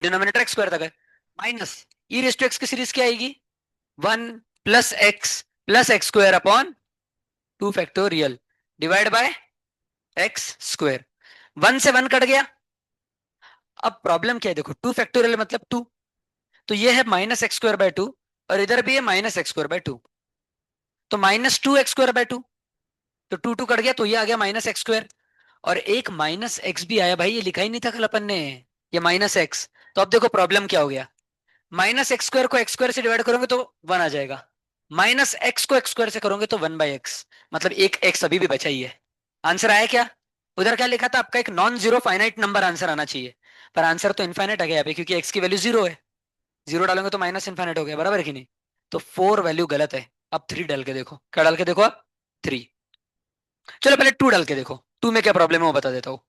Denominator x square तक है, minus E raise to X की सीरीज क्या आएगी, 1 + x square upon 2 factorial divide by X square. 1 से 1 कट गया। अब प्रॉब्लम क्या है देखो, 2 फैक्टोरियल मतलब 2, तो ये है -x² 2 और इधर भी है -x²2, तो -2x²2, तो 2 कट गया तो ये आ गया -x²। और एक -x भी आया भाई, ये लिखा ही नहीं था कल अपन ने, ये -x। तो अब देखो प्रॉब्लम क्या हो गया, -x² को x² से डिवाइड करोगे तो 1 आ जाएगा, -x को x² से करोगे तो 1/x, मतलब एक x अभी भी बचा ही है। आंसर आया क्या, उधर क्या लिखा था आपका, एक non zero finite number answer आना चाहिए, पर आंसर तो इनफाइनाइट आ गया यहाँ पे, क्योंकि x की वैल्यू 0 है, 0 डालोगे तो माइनस इनफाइनाइट हो गया, बराबर है कि नहीं। तो 4 वैल्यू गलत है। अब 3 डाल के देखो, क्या डाल के देखो अब, 3। चलो पहले 2 डाल के देखो, 2 में क्या प्रॉब्लम है वो बता देता हूँ।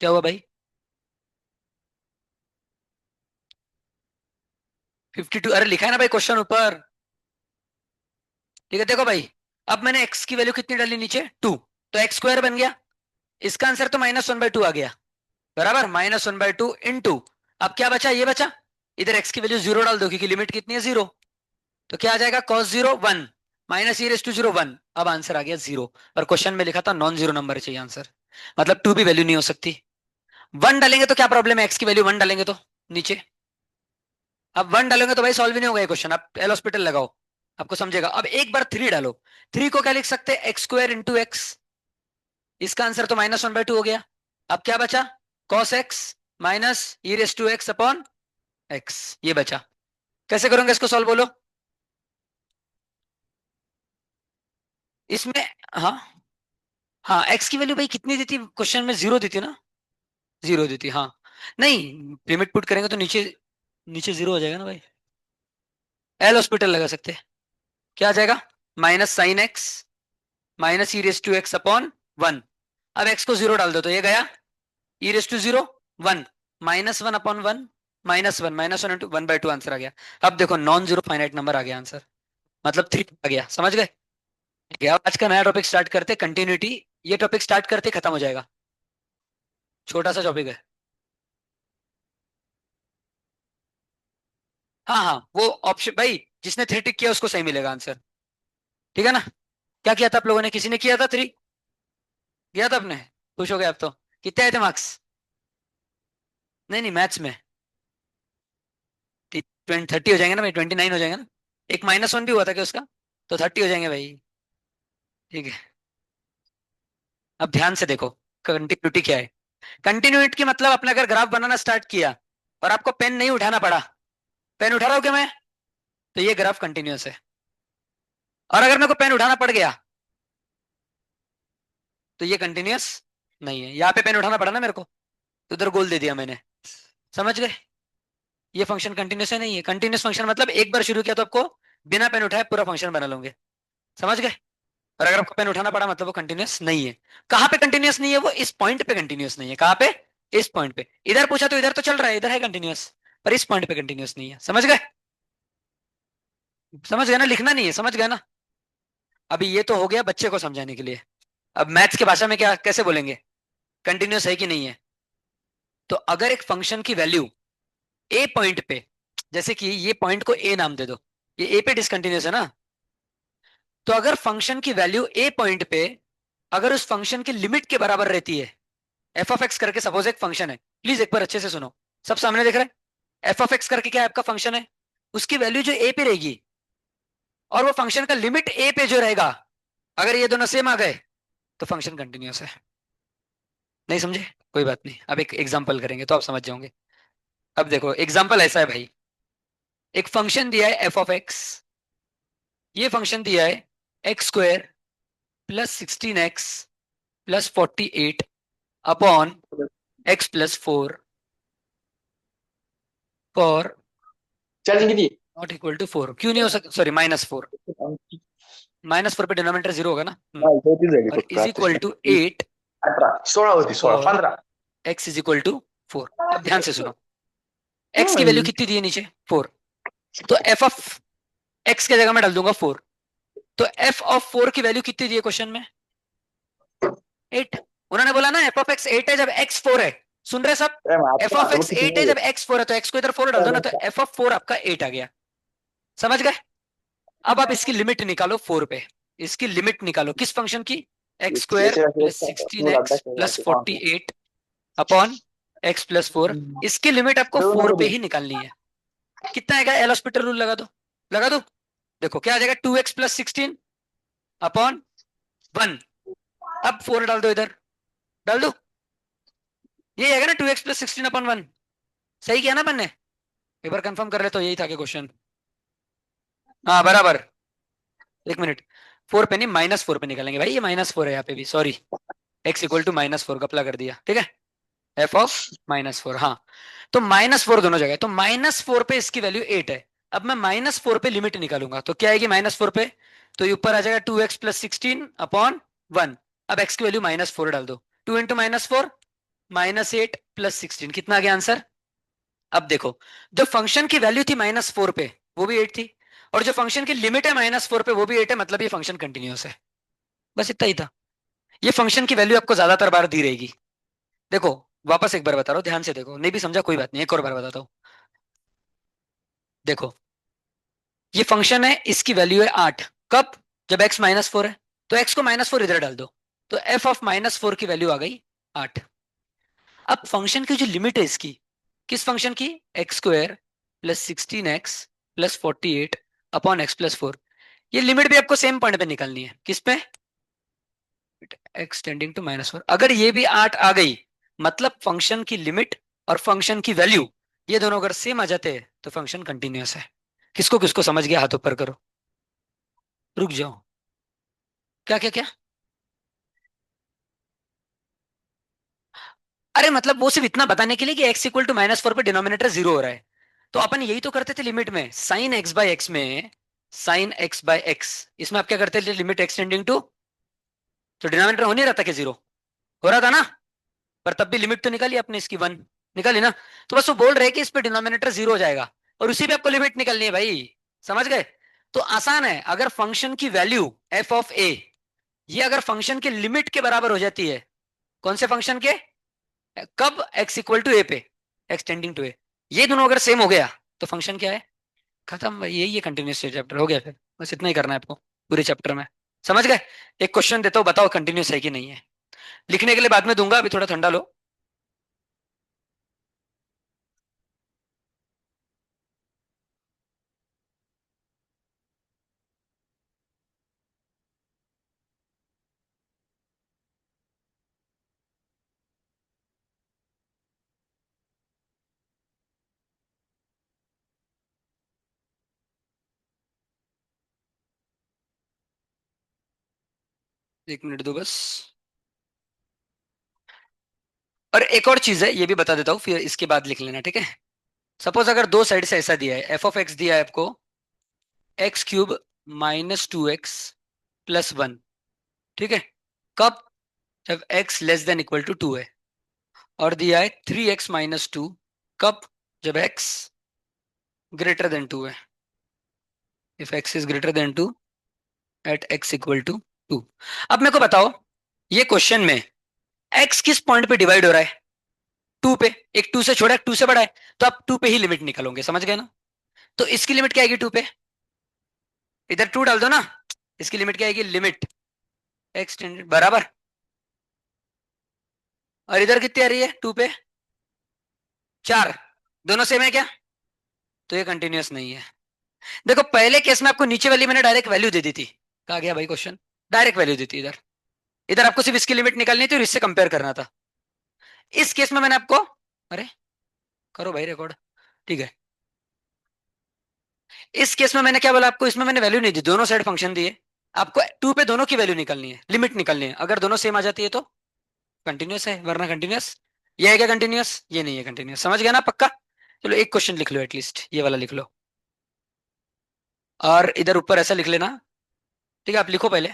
क्या हुआ भाई, 52, अरे लिखा है ना भाई क्वेश्चन ऊपर। ठीक है देखो भाई, अब मैंने x की वैल्यू कितनी डाली नीचे, 2, तो x² बन गया, इसका आंसर तो -1/2 आ गया, बराबर, -1/2 इंटू, अब क्या बचा, ये बचा, इधर x की वैल्यू 0 डाल दो क्योंकि लिमिट कितनी है 0, तो क्या आ जाएगा cos 0 1 माइनस e⁻0 1, अब आंसर आ गया 0। पर क्वेश्चन में लिखा था नॉन जीरो नंबर चाहिए आंसर, मतलब 2 भी वैल्यू नहीं हो सकती। 1 डालेंगे तो क्या प्रॉब्लम है, x की वैल्यू 1 डालेंगे तो नीचे, अब 1 डालोगे तो भाई सॉल्व ही नहीं होगा ये क्वेश्चन, आप एल हॉस्पिटल लगाओ, आपको समझेगा। अब एक बार 3 डालो, 3 को क्या लिख सकते हैं, x² इंटू एक्स, इसका आंसर तो -1/2 हो गया। अब क्या बचा, cos x minus e⁻x upon x, ये बचा। कैसे करोगे इसको सॉल्व बोलो इसमें। हाँ, हाँ x की वैल्यू भाई कितनी दी थी क्वेश्चन में, 0 दी थी ना, 0 दी थी हाँ। नहीं, लिमिट पुट करेंगे तो नीचे, नीचे 0 हो जाएगा ना भाई, एल हॉस्पिटल लगा सकते हैं। क्या आ जाएगा, -sin x minus e⁻x upon 1, अब x को 0 डाल दो तो ये गया, e⁻0 1 -1/1, -1 इंटू 1/2 आंसर आ गया। अब देखो नॉन जीरो फाइनाइट नंबर आ गया आंसर, मतलब 3 आ गया, समझ गए। ठीक है, अब आज का नया टॉपिक स्टार्ट करते, कंटिन्यूटी। ये टॉपिक स्टार्ट करते खत्म हो जाएगा, छोटा सा टॉपिक है। हाँ हाँ, वो ऑप्शन भाई, जिसने 3 टिक किया उसको सही मिलेगा आंसर, ठीक है ना। क्या किया था आप लोगों ने, किसी ने किया था 3, किया था आपने, खुश हो गए आप तो। कितने आए थे मार्क्स, नहीं नहीं मैथ्स में, 30 हो जाएंगे ना भाई, 29 हो जाएंगे ना, एक -1 भी हुआ था क्या उसका, तो 30 हो जाएंगे भाई। ठीक है, अब ध्यान से देखो, कंटिन्यूटी क्या है। कंटिन्यूटी की मतलब अपने अगर ग्राफ बनाना स्टार्ट किया और आपको पेन नहीं उठाना पड़ा, पेन उठा रहा हूं क्या मैं, तो ये ग्राफ कंटिन्यूअस है। और अगर मेरे को पेन उठाना पड़ गया तो ये कंटिन्यूअस नहीं है, यहाँ पे पेन उठाना पड़ा ना मेरे को, तो उधर गोल दे दिया मैंने, समझ गए। ये फंक्शन कंटिन्यूस है, नहीं है कंटिन्यूस फंक्शन, मतलब एक बार शुरू किया तो आपको बिना पेन उठाए पूरा फंक्शन बना लोगे, समझ गए। और अगर आपको पेन उठाना पड़ा मतलब वो कंटिन्यूस नहीं है। कहाँ पे कंटिन्यूस नहीं है वो, इस पॉइंट पे कंटिन्यूस नहीं है, कहाँ पे, इस पॉइंट पे। इधर पूछा तो इधर तो चल रहा है, इधर है कंटिन्यूस, पर इस पॉइंट पे कंटिन्यूस नहीं है, समझ गए। समझ गए ना, लिखना नहीं है, समझ गए ना। अभी ये तो हो गया बच्चे को समझाने के लिए, अब मैथ्स की भाषा में क्या कैसे बोलेंगे, कंटिन्यूस है कि नहीं है। तो अगर एक फंक्शन की वैल्यू ए पॉइंट पे, जैसे कि ये पॉइंट को ए नाम दे दो, ये ए पे डिसकंटिन्यूस है ना, तो अगर फंक्शन की वैल्यू ए पॉइंट पे, अगर उस फंक्शन की लिमिट के बराबर रहती है, f(x) करके सपोज एक फंक्शन है, प्लीज एक बार अच्छे से सुनो, सब सामने देख रहे हैं, f(x) करके क्या है आपका फंक्शन है, उसकी वैल्यू जो ए पे रहेगी और वो फंक्शन का लिमिट ए पे जो रहेगा, अगर ये दोनों सेम आ गए तो फंक्शन कंटिन्यूस है। नहीं समझे, कोई बात नहीं, अब एक एग्जांपल करेंगे तो आप समझ जाओगे। अब देखो एग्जांपल ऐसा है भाई, एक फंक्शन दिया है f(x), ये फंक्शन दिया है x² + 16x + 48 upon x + 4 for charging किती नॉट इक्वल टू 4, क्यों नहीं हो सकता, सॉरी -4, आहे? -4 पे डिनोमिनेटर 0 होगा ना। नाही, होती झाली और फक्त इज आताच इक्वल टू नाही. 8 18 16 होती, 16 for 15. x is equal to 4। अब ध्यान से सुनो, x की वैल्यू हम्म. कितनी दी है नीचे, 4, तो f ऑफ x की जगह मैं डाल दूंगा 4, तो f ऑफ 4 की वैल्यू कितनी दी है क्वेश्चन में, 8। उन्होंने बोला ना f ऑफ x 8 है जब x 4 है, सुन रहे सब? अरे एफ मात्रा ऑफ वो एक्स कितनी 8 है, है? जब एक्स 4 है तो एक्स को इधर 4 डाल दो ना, तो एफ ऑफ 4 आपका 8 आ गया। समझ गए? अब आप इसकी लिमिट निकालो 4 पे। इसकी लिमिट निकालो किस फंक्शन की? एक्स स्क्वायर ऐसे वैसे प्लस सिक्सटीन वो डालता एक्स प्लस है कौन फोर्टी सा? Eight upon X plus 4। इसकी लिमिट आपको दो 4 नंबर पे दो। ही निकालनी है। कितना आएगा? एल हॉस्पिटल रूल लगा दो। लगा दो। देखो क्या आ जाएगा, 2x + 16 अपॉन 1। अब 4 डाल दो इधर। डाल दो। यही आएगा ना, 2x + 16 अपॉन 1। सही किया ना मैंने? एक बार कंफर्म कर ले, तो यही था कि क्वेश्चन। हाँ बराबर। एक मिनट। 4 पे नहीं, -4 पे निकालेंगे भाई, ये -4 है यहाँ पे भी, सॉरी। x = -4 का अप्लाई कर दिया, ठीक है। एफ ऑफ -4, हाँ। तो -4 दोनों जगह, तो -4 पे इसकी वैल्यू 8 है। अब मैं -4 पे लिमिट निकालूंगा, तो क्या आएगी -4 पे? तो ये ऊपर आ जाएगा 2x + 16 अपॉन 1। अब x की वैल्यू -4 डाल दो। 2 × -4 -8 + 16, कितना आ गया आंसर? अब देखो, जो फंक्शन की वैल्यू थी -4 पे, वो भी 8 थी। और जो फंक्शन की लिमिट है -4 पे, वो भी 8 है, मतलब ये फंक्शन कंटिन्यूअस है। बस इतना ही था। ये फंक्शन की वैल्यू आपको ज्यादातर बार दी रहेगी। देखो, वापस एक बार बता रहा हूँ, ध्यान से देखो, नहीं भी समझा कोई बात नहीं, एक और बार बताता हूँ। देखो, ये फंक्शन है, इसकी वैल्यू है 8। कब? जब x -4 है। तो x को -4 इधर डाल दो। तो f ऑफ -4 की वैल्यू आ गई 8। अब फंक्शन की जो लिमिट है इसकी, किस फंक्शन की? x² + 16x + 48 upon x + 4। ये लिमिट भी आपको सेम पॉइंट पे निकालनी है। किस पे? x tending to -4। अगर ये भी 8 आ गई, मतलब फंक्शन की लिमिट और फंक्शन की वैल्यू, ये दोनों अगर सेम आ जाते हैं, तो फंक्शन कंटिन्यूअस है। किसको किसको समझ गया? हाथ ऊपर करो। रुक जाओ। क्या क्या क्या? अरे मतलब वो सिर्फ इतना बताने के लिए कि x = -4 पे डिनोमिनेटर 0 हो रहा है। तो अपन यही तो करते थे लिमिट में, sin x/x में। sin x/x, इसमें आप क्या करते थे? लिमिट x टेंडिंग टू, तो डिनोमिनेटर हो नहीं रहा था कि 0? हो रहा था ना? पर तब भी लिमिट तो निकाली आपने इसकी 1। निकाली ना? तो बस वो बोल रहे हैं कि इस पे डिनोमिनेटर 0 हो जाएगा, और उसी पे आपको लिमिट निकालनी है भाई। समझ गए? तो आसान है, अगर फंक्शन की वैल्यू एफ ऑफ ए, ये अगर फंक्शन के लिमिट के बराबर हो जाती है, कौन से फंक्शन के? कब? x = ए पे, x टेंडिंग टू ए। ये दोनों अगर सेम हो गया, तो फंक्शन क्या है? खत्म भाई, यही है कंटिन्यूस चैप्टर, हो गया फिर। बस इतना ही करना है आपको पूरे चैप्टर में। समझ गए? एक क्वेश्चन देता हूँ, बताओ कंटिन्यूस है कि नहीं है। लिखने के लिए बाद में दूंगा, अभी थोड़ा ठंडा लो। एक मिनट दो बस। और एक और चीज है, ये भी बता देता हूँ, फिर इसके बाद लिख लेना, ठीक है। सपोज अगर दो साइड से ऐसा दिया है, एफ ऑफ एक्स दिया है आपको x³ -2x + 1, ठीक है। कब? जब x < 2 है। और दिया है 3x - 2। कब? जब x < 2 है। If x < 2 at x = 2। अब मेरे को बताओ, ये क्वेश्चन में x किस पॉइंट पे डिवाइड हो रहा है? 2 पे। एक 2 से छोड़ा, एक 2 से बड़ा है। तो आप 2 पे ही लिमिट निकालोगे, समझ गए ना? तो इसकी लिमिट क्या आएगी 2 पे? इधर 2 डाल दो ना। इसकी लिमिट क्या आएगी? लिमिट x टेंडेड बराबर। और इधर कितनी आ रही है 2 पे? 4। दोनों सेम है क्या? तो ये कंटिन्यूअस नहीं है। देखो, पहले केस में आपको नीचे वाली मैंने डायरेक्ट वैल्यू दे दी थी। कहा गया भाई क्वेश्चन? डायरेक्ट वैल्यू दी थी इधर। इधर आपको सिर्फ इसकी लिमिट निकालनी थी और इससे कंपेयर करना था। इस केस में मैंने आपको, अरे करो भाई रिकॉर्ड, ठीक है। इस केस में मैंने क्या बोला आपको? इसमें मैंने वैल्यू नहीं दी, दोनों साइड फंक्शन दिए। आपको 2 पे दोनों की वैल्यू निकालनी है, लिमिट निकालनी है। अगर दोनों सेम आ जाती है तो कंटिन्यूअस है, वरना कंटिन्यूअस। ये है क्या कंटिन्यूअस? ये नहीं है कंटिन्यूअस। समझ गया ना पक्का? चलो एक क्वेश्चन लिख लो, एटलीस्ट ये वाला लिख लो। और इधर ऊपर ऐसा लिख लेना, ठीक है। आप लिखो पहले।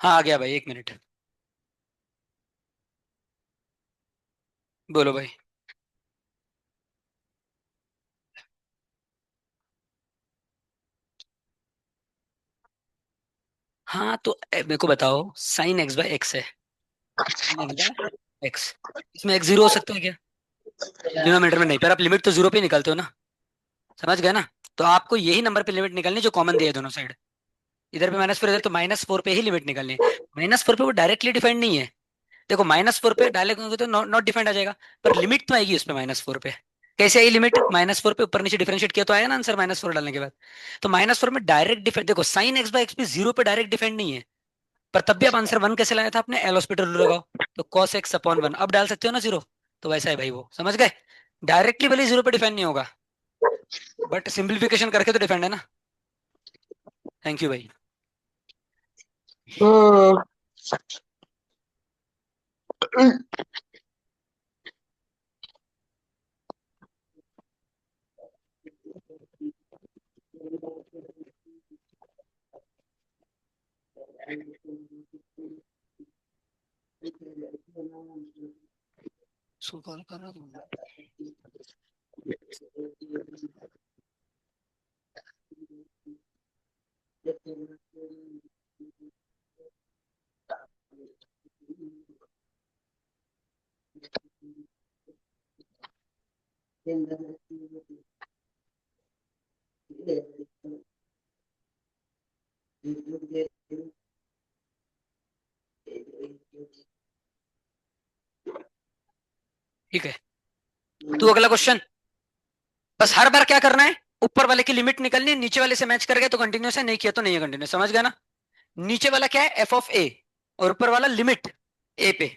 हाँ आ गया भाई, 1 मिनट। बोलो भाई। हाँ तो मेरे को बताओ, साइन एक्स बाय एक्स है, साइन एक्स बाय एक्स, इसमें एक्स जीरो हो सकता है क्या? डिनोमिनेटर में नहीं, पर आप लिमिट तो जीरो पे ही निकालते हो ना, समझ गए ना? तो आपको यही नंबर पे लिमिट निकालनी है जो कॉमन दिया है दोनों साइड। इधर पे माइनस फोर, इधर तो माइनस फोर पे ही लिमिट निकालनी है। माइनस फोर पे वो डायरेक्टली डिफाइंड नहीं है। देखो माइनस फोर पे डायरेक्ट होंगे तो नॉट डिफाइंड आ जाएगा, पर लिमिट तो आएगी उस पे माइनस फोर पे। कैसे आई लिमिट? माइनस फोर पे ऊपर नीचे डिफरेंशिएट किया तो आया ना आंसर माइनस फोर डालने के बाद। तो माइनस फोर में डायरेक्ट डिफाइंड, देखो साइन एक्स बाय एक्स भी जीरो पे डायरेक्ट डिफाइंड नहीं है, पर तब भी आप आंसर वन कैसे लाया था आपने? एल हॉस्पिटल रूल लगाओ, तो कॉस एक्स अपॉन वन अब डाल सकते हो ना जीरो। तो वैसा है भाई, वो समझ गए? डायरेक्टली भले जीरो पे डिफाइंड नहीं होगा, बट सिंप्लीफिकेशन करके तो डिफाइंड है ना। थैंक यू भाई। हम्म, सो कॉल कर रहा हूँ। ठीक है, तू अगला क्वेश्चन। बस हर बार क्या करना है, ऊपर वाले की लिमिट निकलनी है, नीचे वाले से मैच कर गए तो कंटिन्यूस है, नहीं किया तो नहीं है कंटिन्यूस, समझ गया ना? नीचे वाला क्या है? एफ ऑफ ए, और ऊपर वाला लिमिट ए पे,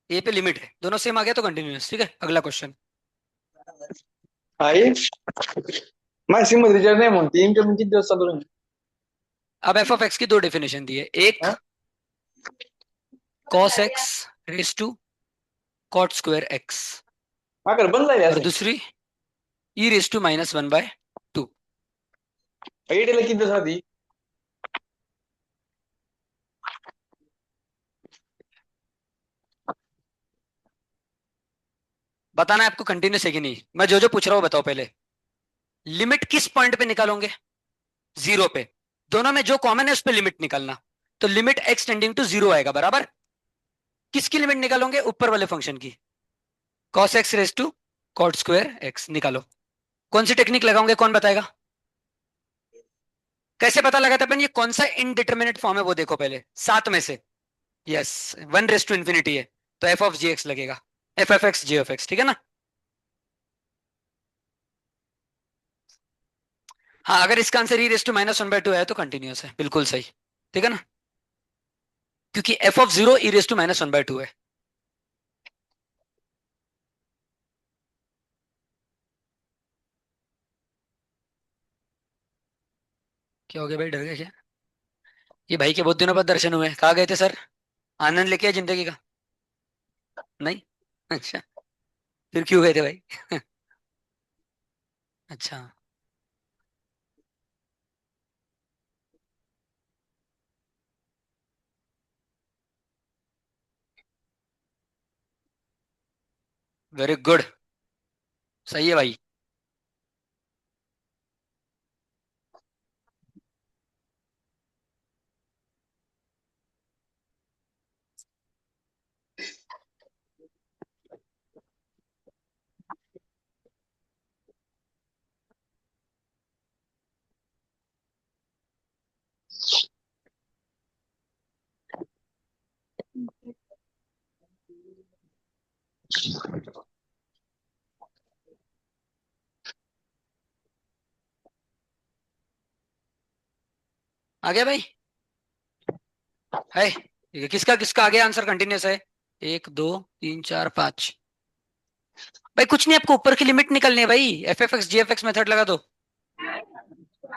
ए पे लिमिट है, दोनों सेम आ गया तो कंटिन्यूस। ठीक है, अगला question. Aí, máximo de janeiro, monte, que me quito essa dor. अब एफ ऑफ एक्स की दो डेफिनेशन दी है, एक Hã? Cos x raise to cot square x, Ah, cara, banda é और assim. दूसरी e raise to minus one by two. Aí ele quinta sabe. बताना है आपको कंटिन्यूस है कि नहीं, मैं जो जो पूछ रहा हूँ बताओ पहले। लिमिट किस पॉइंट पे निकालोगे? जीरो पे। दोनों में जो कॉमन है उस पे लिमिट निकालना। तो limit x tending to zero आएगा बराबर। किसकी लिमिट निकालोगे? ऊपर वाले फंक्शन की, cos x raise to cot square X निकालो। कौन सी टेक्निक लगाओगे, कौन बताएगा? कैसे पता लगाता अपन ये कौन सा इनडिटर्मिनेट फॉर्म है, वो देखो पहले सात में से। Yes, one raise to infinity है, तो एफ ऑफ जी एक्स लगेगा, F F x ji of X, ठीक है ना? हाँ, अगर इसका answer E raise to minus one by two है तो कंटिन्यूस है, बिल्कुल सही। ठीक है ना? क्योंकि F of zero E raise to minus one by two है। क्या हो गया भाई, डर गए क्या? ये भाई के बहुत दिनों बाद दर्शन हुए, कहाँ गए थे सर? आनंद लेके आए जिंदगी का? नहीं? अच्छा, फिर क्यों गए थे भाई? अच्छा, वेरी गुड, सही है भाई। आ गया भाई? है? ठीक है, किसका किसका आ गया आंसर कंटिन्यूस है? एक दो तीन चार पांच। भाई कुछ नहीं, आपको ऊपर की लिमिट निकलनी है भाई, f F x g f x method लगा दो।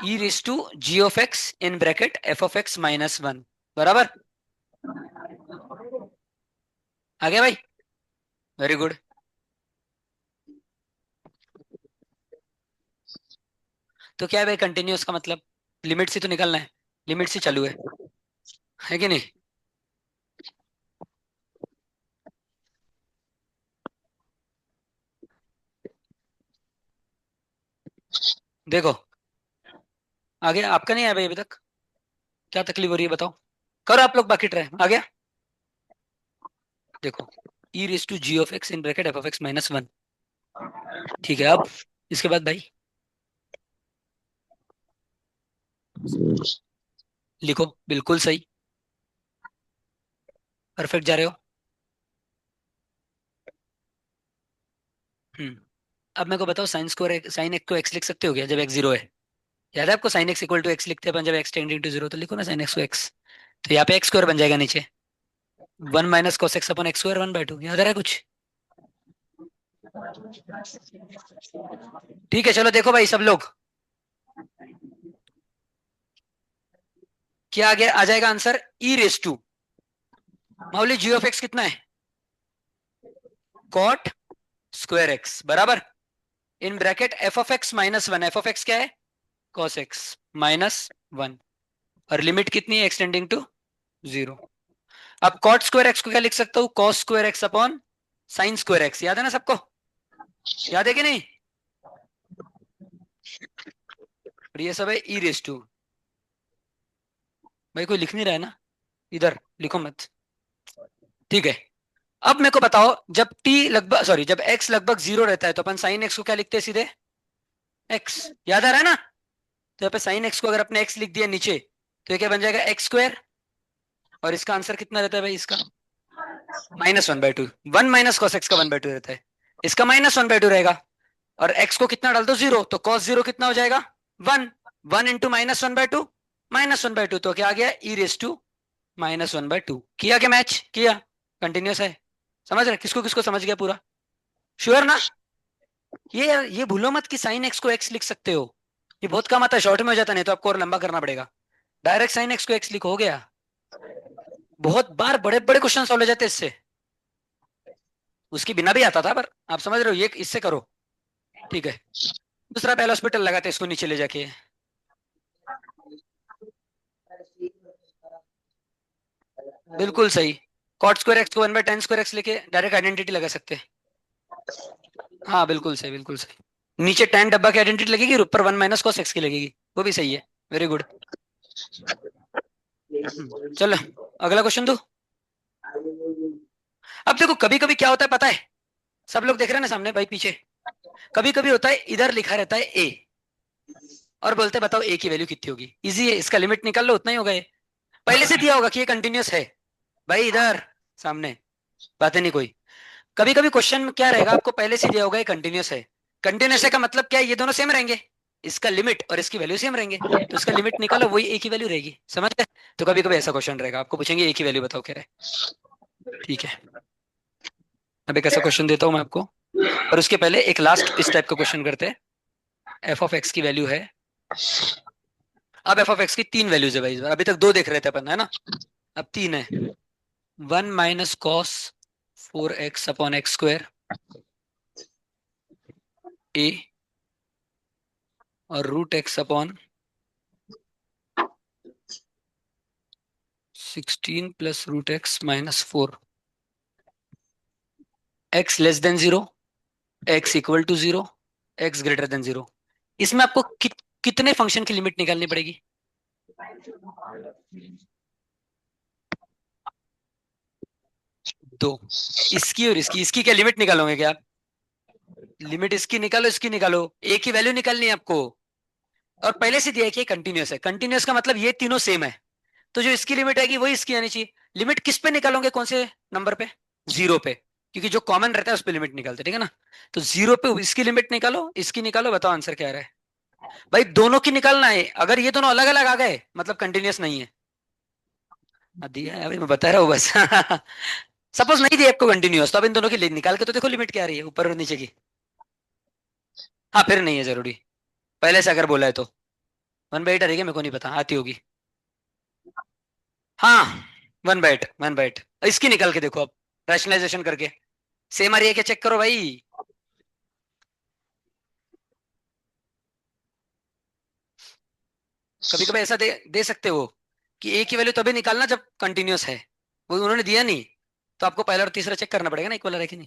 E raise to g of x in bracket f of x minus one, बराबर। आ गया भाई, वेरी गुड। तो क्या है भाई कंटिन्यूस का मतलब? लिमिट से तो निकलना है, लिमिट से चालू है कि नहीं? देखो आगे आपका नहीं आया भाई अभी तक, क्या तकलीफ हो रही है बताओ, करो आप लोग बाकी ट्राई, आ गया। देखो e raise to g of x in bracket f of x minus one, ठीक है। अब इसके बाद भाई लिखो, बिल्कुल सही, परफेक्ट जा रहे हो। हम्म। अब मेरे को बताओ साइन स्क्वायर साइन एक्स को एक्स लिख सकते हो क्या जब एक्स जीरो है? याद है आपको sine x equal to x लिखते हैं अपन जब एक्स टेंडिंग टू जीरो, तो लिखो ना साइन एक्स को एक्स, तो यहाँ पे एक्स स्क्वायर बन जाएगा नीचे, one minus cos x upon x square one by to, याद आ रहा है कुछ? ठीक है चलो देखो भाई सब लोग, क्या आगे आ जाएगा आंसर, ई रेस टू मामूली जी ऑफ एक्स कितना है, कॉट स्क्वायर एक्स बराबर, इन bracket f of x minus one, F of x क्या है, कॉस एक्स माइनस वन, और लिमिट कितनी है, एक्सटेंडिंग टू जीरो। अब कॉट स्क्वायर एक्स को क्या लिख सकता हूँ, cos square x upon sine square x, याद है ना सबको, याद है कि नहीं? और ये सब है ई रेस टू, भाई कोई लिख नहीं रहा है ना, इधर लिखो मत, ठीक है। अब मेरे को बताओ जब टी लगभग सॉरी जब एक्स लगभग जीरो रहता है तो अपन साइन एक्स को क्या लिखते हैं सीधे, एक्स, याद आ रहा है ना? तो यहाँ पे साइन एक्स को अगर अपने एक्स लिख दिया नीचे, तो ये क्या बन जाएगा, एक्स स्क्वायर, और इसका आंसर कितना रहता है भाई इसका, minus one by to, one minus cos x का वन बाय टू रहता है, इसका माइनस वन बाय टू रहेगा, और एक्स को कितना डाल दो जीरो, तो कॉस जीरो कितना हो जाएगा, one, one into minus one by two, minus one by two, तो क्या आ गया, e raise to minus one by two, किया क्या मैच किया, कंटिन्यूस है, समझ रहे किसको किसको समझ गया पूरा, श्योर ना? ये भूलो मत कि साइन एक्स को एक्स लिख सकते हो, ये बहुत कम आता है, शॉर्ट में हो जाता, नहीं तो आपको और लंबा करना पड़ेगा, डायरेक्ट साइन एक्स को एक्स लिखो, हो गया। बहुत बार बड़े बड़े क्वेश्चन सॉल्व हो जाते हैं इससे, उसकी बिना भी आता था, पर आप समझ रहे हो, ये इससे करो, ठीक है। दूसरा पहला हॉस्पिटल लगाते हैं इसको नीचे ले जाके, बिल्कुल सही, कॉट स्क्वायर एक्स को one by ten square x लेके डायरेक्ट आइडेंटिटी लगा सकते हैं, हाँ बिल्कुल सही बिल्कुल सही, नीचे टेन डब्बा की आइडेंटिटी लगेगी और ऊपर वन माइनस कॉस एक्स की लगेगी, वो भी सही है, वेरी गुड। चलो अगला क्वेश्चन दो। अब देखो कभी कभी क्या होता है पता है, सब लोग देख रहे हैं ना सामने भाई पीछे, कभी कभी होता है इधर लिखा रहता है ए, और बोलते हैं बताओ ए की वैल्यू कितनी होगी, इजी है, इसका लिमिट निकाल लो उतना ही होगा, ये पहले से दिया होगा कि ये कंटिन्यूस है, भाई इधर सामने, बातें नहीं कोई, कभी कभी क्वेश्चन में क्या रहेगा, आपको पहले से दिया होगा ये कंटिन्यूस है, कंटिन्यूस है का मतलब क्या है, ये दोनों सेम रहेंगे, इसका लिमिट और इसकी वैल्यू सेम रहेंगे, तो इसका लिमिट निकालो वही ए की वैल्यू रहेगी, समझ गए? तो कभी कभी ऐसा क्वेश्चन रहेगा, आपको पूछेंगे ए की वैल्यू बताओ क्या रहे, ठीक है। अब एक ऐसा क्वेश्चन देता हूँ मैं आपको, और उसके पहले एक लास्ट इस टाइप का क्वेश्चन करते हैं, एफ ऑफ एक्स की वैल्यू है, अब एफ ऑफ एक्स की तीन वैल्यूज है भाई इस बार, अभी तक दो देख रहे थे अपन है ना, अब तीन है, one minus cos four x upon x square a, और root x upon sixteen plus root x minus four, x less than zero, x equal to zero, x greater than zero, इसमें आपको कितने फंक्शन की limit निकालनी पड़ेगी, दो, इसकी और इसकी, इसकी क्या लिमिट निकालोगे क्या आप, लिमिट इसकी निकालो इसकी निकालो, ए की वैल्यू निकालनी है आपको, और पहले से दिया है कि कंटिन्यूस है, कंटिन्यूस का मतलब ये तीनों सेम है, तो जो इसकी लिमिट आएगी वही इसकी आनी चाहिए, लिमिट किस पे निकालोगे, कौन से नंबर पे, जीरो पे, क्योंकि जो कॉमन रहता है उस पे लिमिट निकालते हैं, ठीक है ना, तो जीरो पे इसकी लिमिट निकालो इसकी निकालो, बताओ आंसर क्या आ रहा है, भाई दोनों की निकालना है, अगर ये दोनों अलग अलग आ गए मतलब कंटिन्यूस नहीं है, दिया है अभी मैं बता रहा हूँ बस सपोज नहीं दिया आपको कंटिन्यूस, तो अब इन दोनों की निकाल के तो देखो लिमिट क्या आ रही है ऊपर और नीचे की, हाँ फिर नहीं है जरूरी, पहले से अगर बोला है तो, वन बाई एट आ रही है मेरे को नहीं पता, आती होगी, हाँ वन बाई एट, इसकी निकाल के देखो अब, रैशनलाइजेशन करके, सेम आ रही है क्या चेक करो भाई, कभी कभी ऐसा दे सकते हो कि ए की वैल्यू तभी निकालना जब कंटिन्यूस है, वो उन्होंने दिया नहीं, तो आपको पहला और तीसरा चेक करना पड़ेगा ना इक्वल है कि नहीं,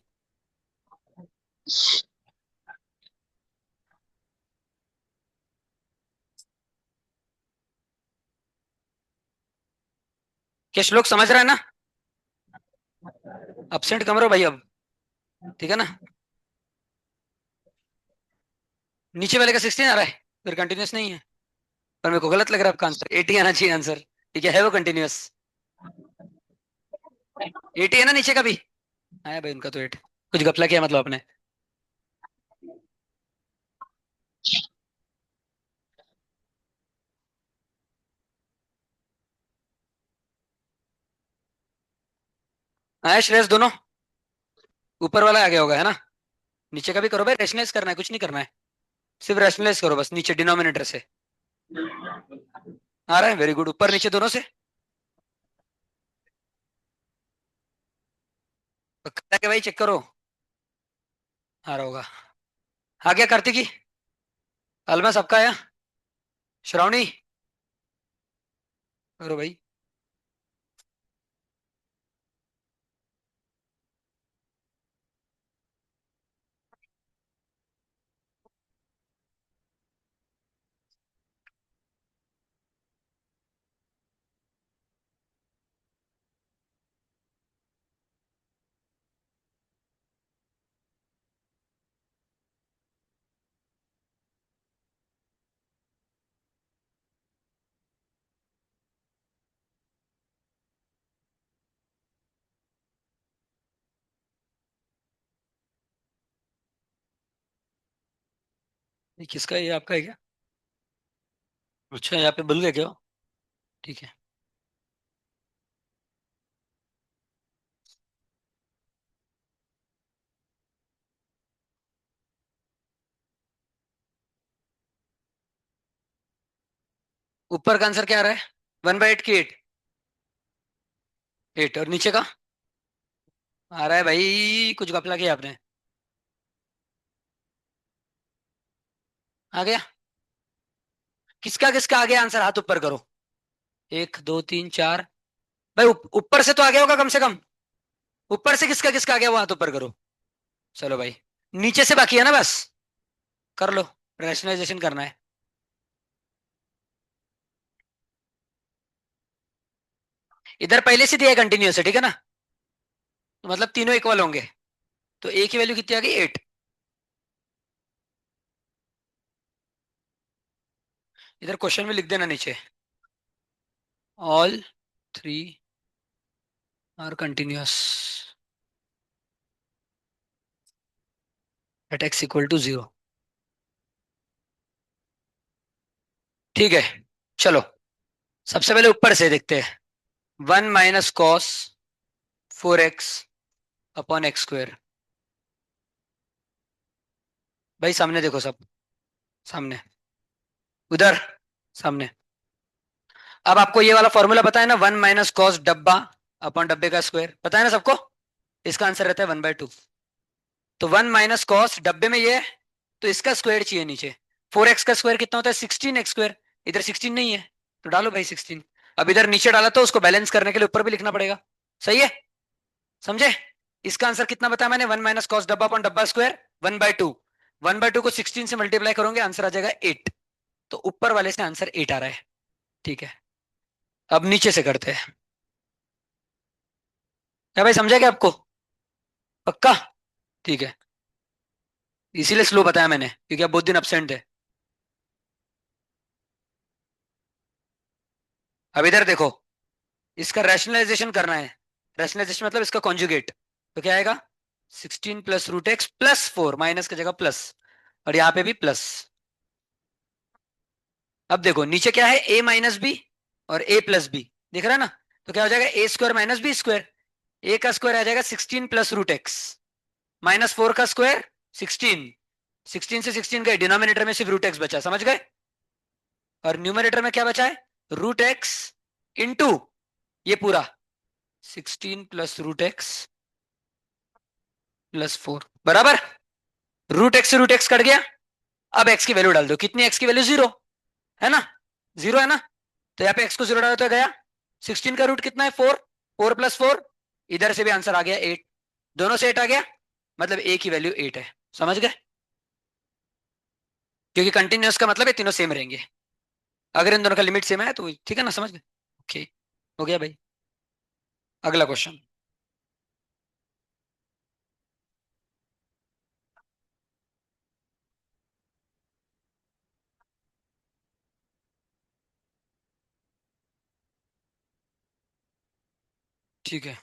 क्या श्लोक समझ रहा है ना? अपसेंट कम रहो भाई अब, ठीक है ना? नीचे वाले का 16 आ रहा है, फिर कंटिन्यूस नहीं है। पर मेरे को गलत लग रहा है आपका आंसर, 80 आना चाहिए आंसर। ठीक है वो कंटिन्यूस। 80 है ना नीचे का भी? आया भाई उनका तो 8। कुछ गपला किया मतलब आपने? आया श्रेयस दोनों? ऊपर वाला आ गया होगा है ना? नीचे का भी करो भाई, रेशनलाइज करना है, कुछ नहीं करना है। सिर्फ रेशनलाइज करो बस, नीचे डिनोमिनेटर से। आ रहा है, वेरी गुड, ऊपर नीचे दोनों से। पक्का है भाई, चेक करो। आ रहा होगा। आ गया कार्तिकी? अलमा सबका आया? श्रावणी? करो भाई। ये किसका है, ये आपका है क्या? अच्छा, यहाँ पे भूल गए क्या? ठीक है। ऊपर का आंसर क्या आ रहा है? 1/8 की 8? 8, और नीचे का? आ रहा है भाई, कुछ घपला किया आपने। आ गया? किसका किसका आ गया आंसर, हाथ ऊपर करो। 1 2 3 4। भाई ऊपर से तो आ गया होगा कम से कम। ऊपर से किसका किसका आ गया वो हाथ ऊपर करो। चलो भाई। नीचे से बाकी है ना बस। कर लो। रैशनलाइजेशन करना है। इधर पहले से दिया है कंटिन्यूस है, ठीक है ना? तो मतलब तीनों इक्वल होंगे। तो ए की वैल्यू कितनी आ गई, 8। इधर क्वेश्चन में लिख देना नीचे। All 3 are continuous at x equal to 0। ठीक है। चलो, सबसे पहले ऊपर से देखते हैं। 1 - cos 4x/x²। भाई सामने देखो सब। सामने। उधर। सामने। अब आपको ये वाला फॉर्मूला पता है ना, 1 - cos डब्बा अपॉन डब्बे का स्क्वायर, पता है ना सबको? इसका आंसर रहता है 1/2। तो 1 - cos डब्बे में ये है, तो इसका स्क्वायर चाहिए नीचे। 4x का स्क्वायर कितना होता है, 16x²। इधर 16 नहीं है, तो डालो भाई 16। अब इधर नीचे डाला तो उसको बैलेंस करने के लिए ऊपर भी लिखना पड़ेगा। सही है? समझे? इसका आंसर कितना बताया मैंने, 1 - cos डब्बा अपॉन डब्बा स्क्वायर 1/2। 1/2 को 16 से मल्टीप्लाई करोगे, आंसर आ जाएगा 8। तो ऊपर वाले से आंसर 8 आ रहा है। ठीक है। अब नीचे से करते हैं। क्या भाई, समझा क्या आपको? पक्का? ठीक है। इसीलिए स्लो बताया मैंने, क्योंकि आप बहुत दिन अपसेंट थे। अब इधर देखो। इसका रैशनलाइजेशन करना है। रैशनलाइजेशन मतलब इसका कॉन्जुगेट। तो क्या आएगा? 16 + √x+4, माइनस की जगह प्लस। और यहाँ पे भी प्लस। अब देखो नीचे क्या है, a - b और a+b। दिख रहा है ना? तो क्या हो जाएगा, a² - b²। a का स्क्वायर आ जाएगा 16 + √x, -4 का स्क्वायर 16। 16 से 16 गए, डिनोमिनेटर में सिर्फ √x बचा, समझ गए? और न्यूमरेटर में क्या बचा है, √x इंटू ये पूरा 16 + √x+4 बराबर। √x से √x कट गया। अब x की वैल्यू डाल दो, कितनी x की वैल्यू, 0 है ना? 0 है ना? तो यहाँ पे x को 0 डालो तो गया। 16 का रूट कितना है, 4। 4 + 4। इधर से भी आंसर आ गया 8। दोनों से 8 आ गया। मतलब a की वैल्यू 8 है। समझ गए? क्योंकि कंटिन्यूअस का मतलब है तीनों सेम रहेंगे। अगर इन दोनों का लिमिट सेम है तो ठीक है ना, समझ गए? ओके। हो गया भाई। अगला क्वेश्चन। ठीक है।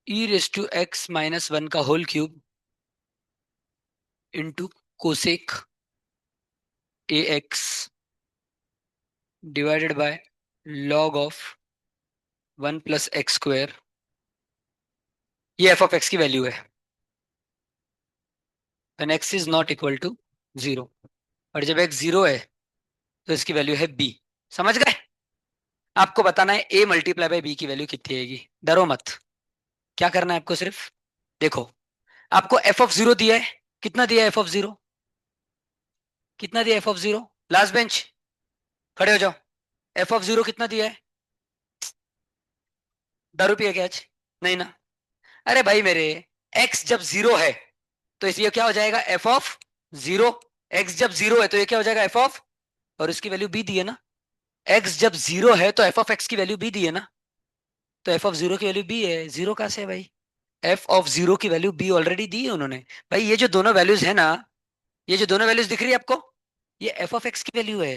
E raise to x minus one का whole cube into cosec a x divided by log of one plus x square, ये एफ ऑफ एक्स की वैल्यू है when x is not equal to zero. और जब x zero है तो इसकी value है बी। समझ गए? आपको बताना है ए मल्टीप्लाई बाय बी की वैल्यू कितनी आएगी। डरो मत। क्या करना है आपको? सिर्फ देखो, आपको एफ ऑफ जीरो दिया है। कितना दिया है एफ ऑफ जीरो? कितना दिया F of zero? Last bench, खड़े हो जाओ। एफ ऑफ जीरो कितना दिया है? दारू पिए क्या आज? नहीं ना? अरे भाई मेरे, एक्स जब जीरो है तो इसलिए क्या हो जाएगा? F of zero. एक्स जब जीरो है तो ये क्या हो जाएगा? एफ ऑफ, और इसकी वैल्यू बी दी है ना। एक्स जब जीरो है तो एफ ऑफ एक्स की वैल्यू बी दी है ना। तो एफ ऑफ जीरो की वैल्यू बी है। जीरो कहां से है भाई? एफ ऑफ जीरो की वैल्यू बी ऑलरेडी दी है उन्होंने। भाई ये जो दोनों वैल्यूज है ना, ये जो दोनों वैल्यूज दिख रही है आपको, ये एफ ऑफ एक्स की वैल्यू है।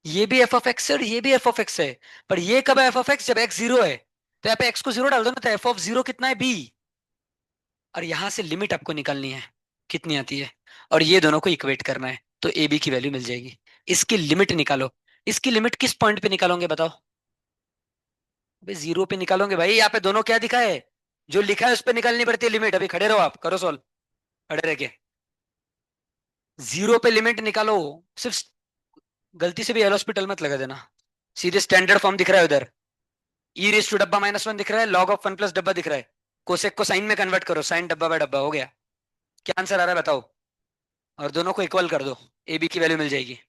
ये भी एफ ऑफ एक्स है और ये भी एफ ऑफ एक्स है। पर ये कब है एफ ऑफ एक्स? जब एक्स जीरो है। तो यहाँ पे एक्स को जीरो डाल दो ना, तो एफ ऑफ जीरो कितना है? बी। और यहां से लिमिट आपको निकालनी है, कितनी आती है, और ये दोनों को इक्वेट करना है, तो ए बी की वैल्यू मिल जाएगी। इसकी लिमिट निकालो। इसकी लिमिट किस पॉइंट पे निकालोगे बताओ? अबे जीरो पे निकालोगे भाई। यहाँ पे दोनों क्या दिखा है? जो लिखा है उस पे निकालनी पड़ती है लिमिट। अभी खड़े रहो, आप करो सोल्व, खड़े रह के। जीरो पे लिमिट निकालो। सिर्फ गलती से भी एल हॉस्पिटल मत लगा देना। सीधे स्टैंडर्ड फॉर्म दिख रहा है उधर। ई रेस टू डब्बा माइनस वन दिख रहा है, लॉग ऑफ वन प्लस डब्बा दिख रहा है। कोसेक को साइन में कन्वर्ट करो, साइन डब्बा बाय डब्बा हो गया। क्या आंसर आ रहा है बताओ? और दोनों को इक्वल कर दो, ए बी की वैल्यू मिल जाएगी।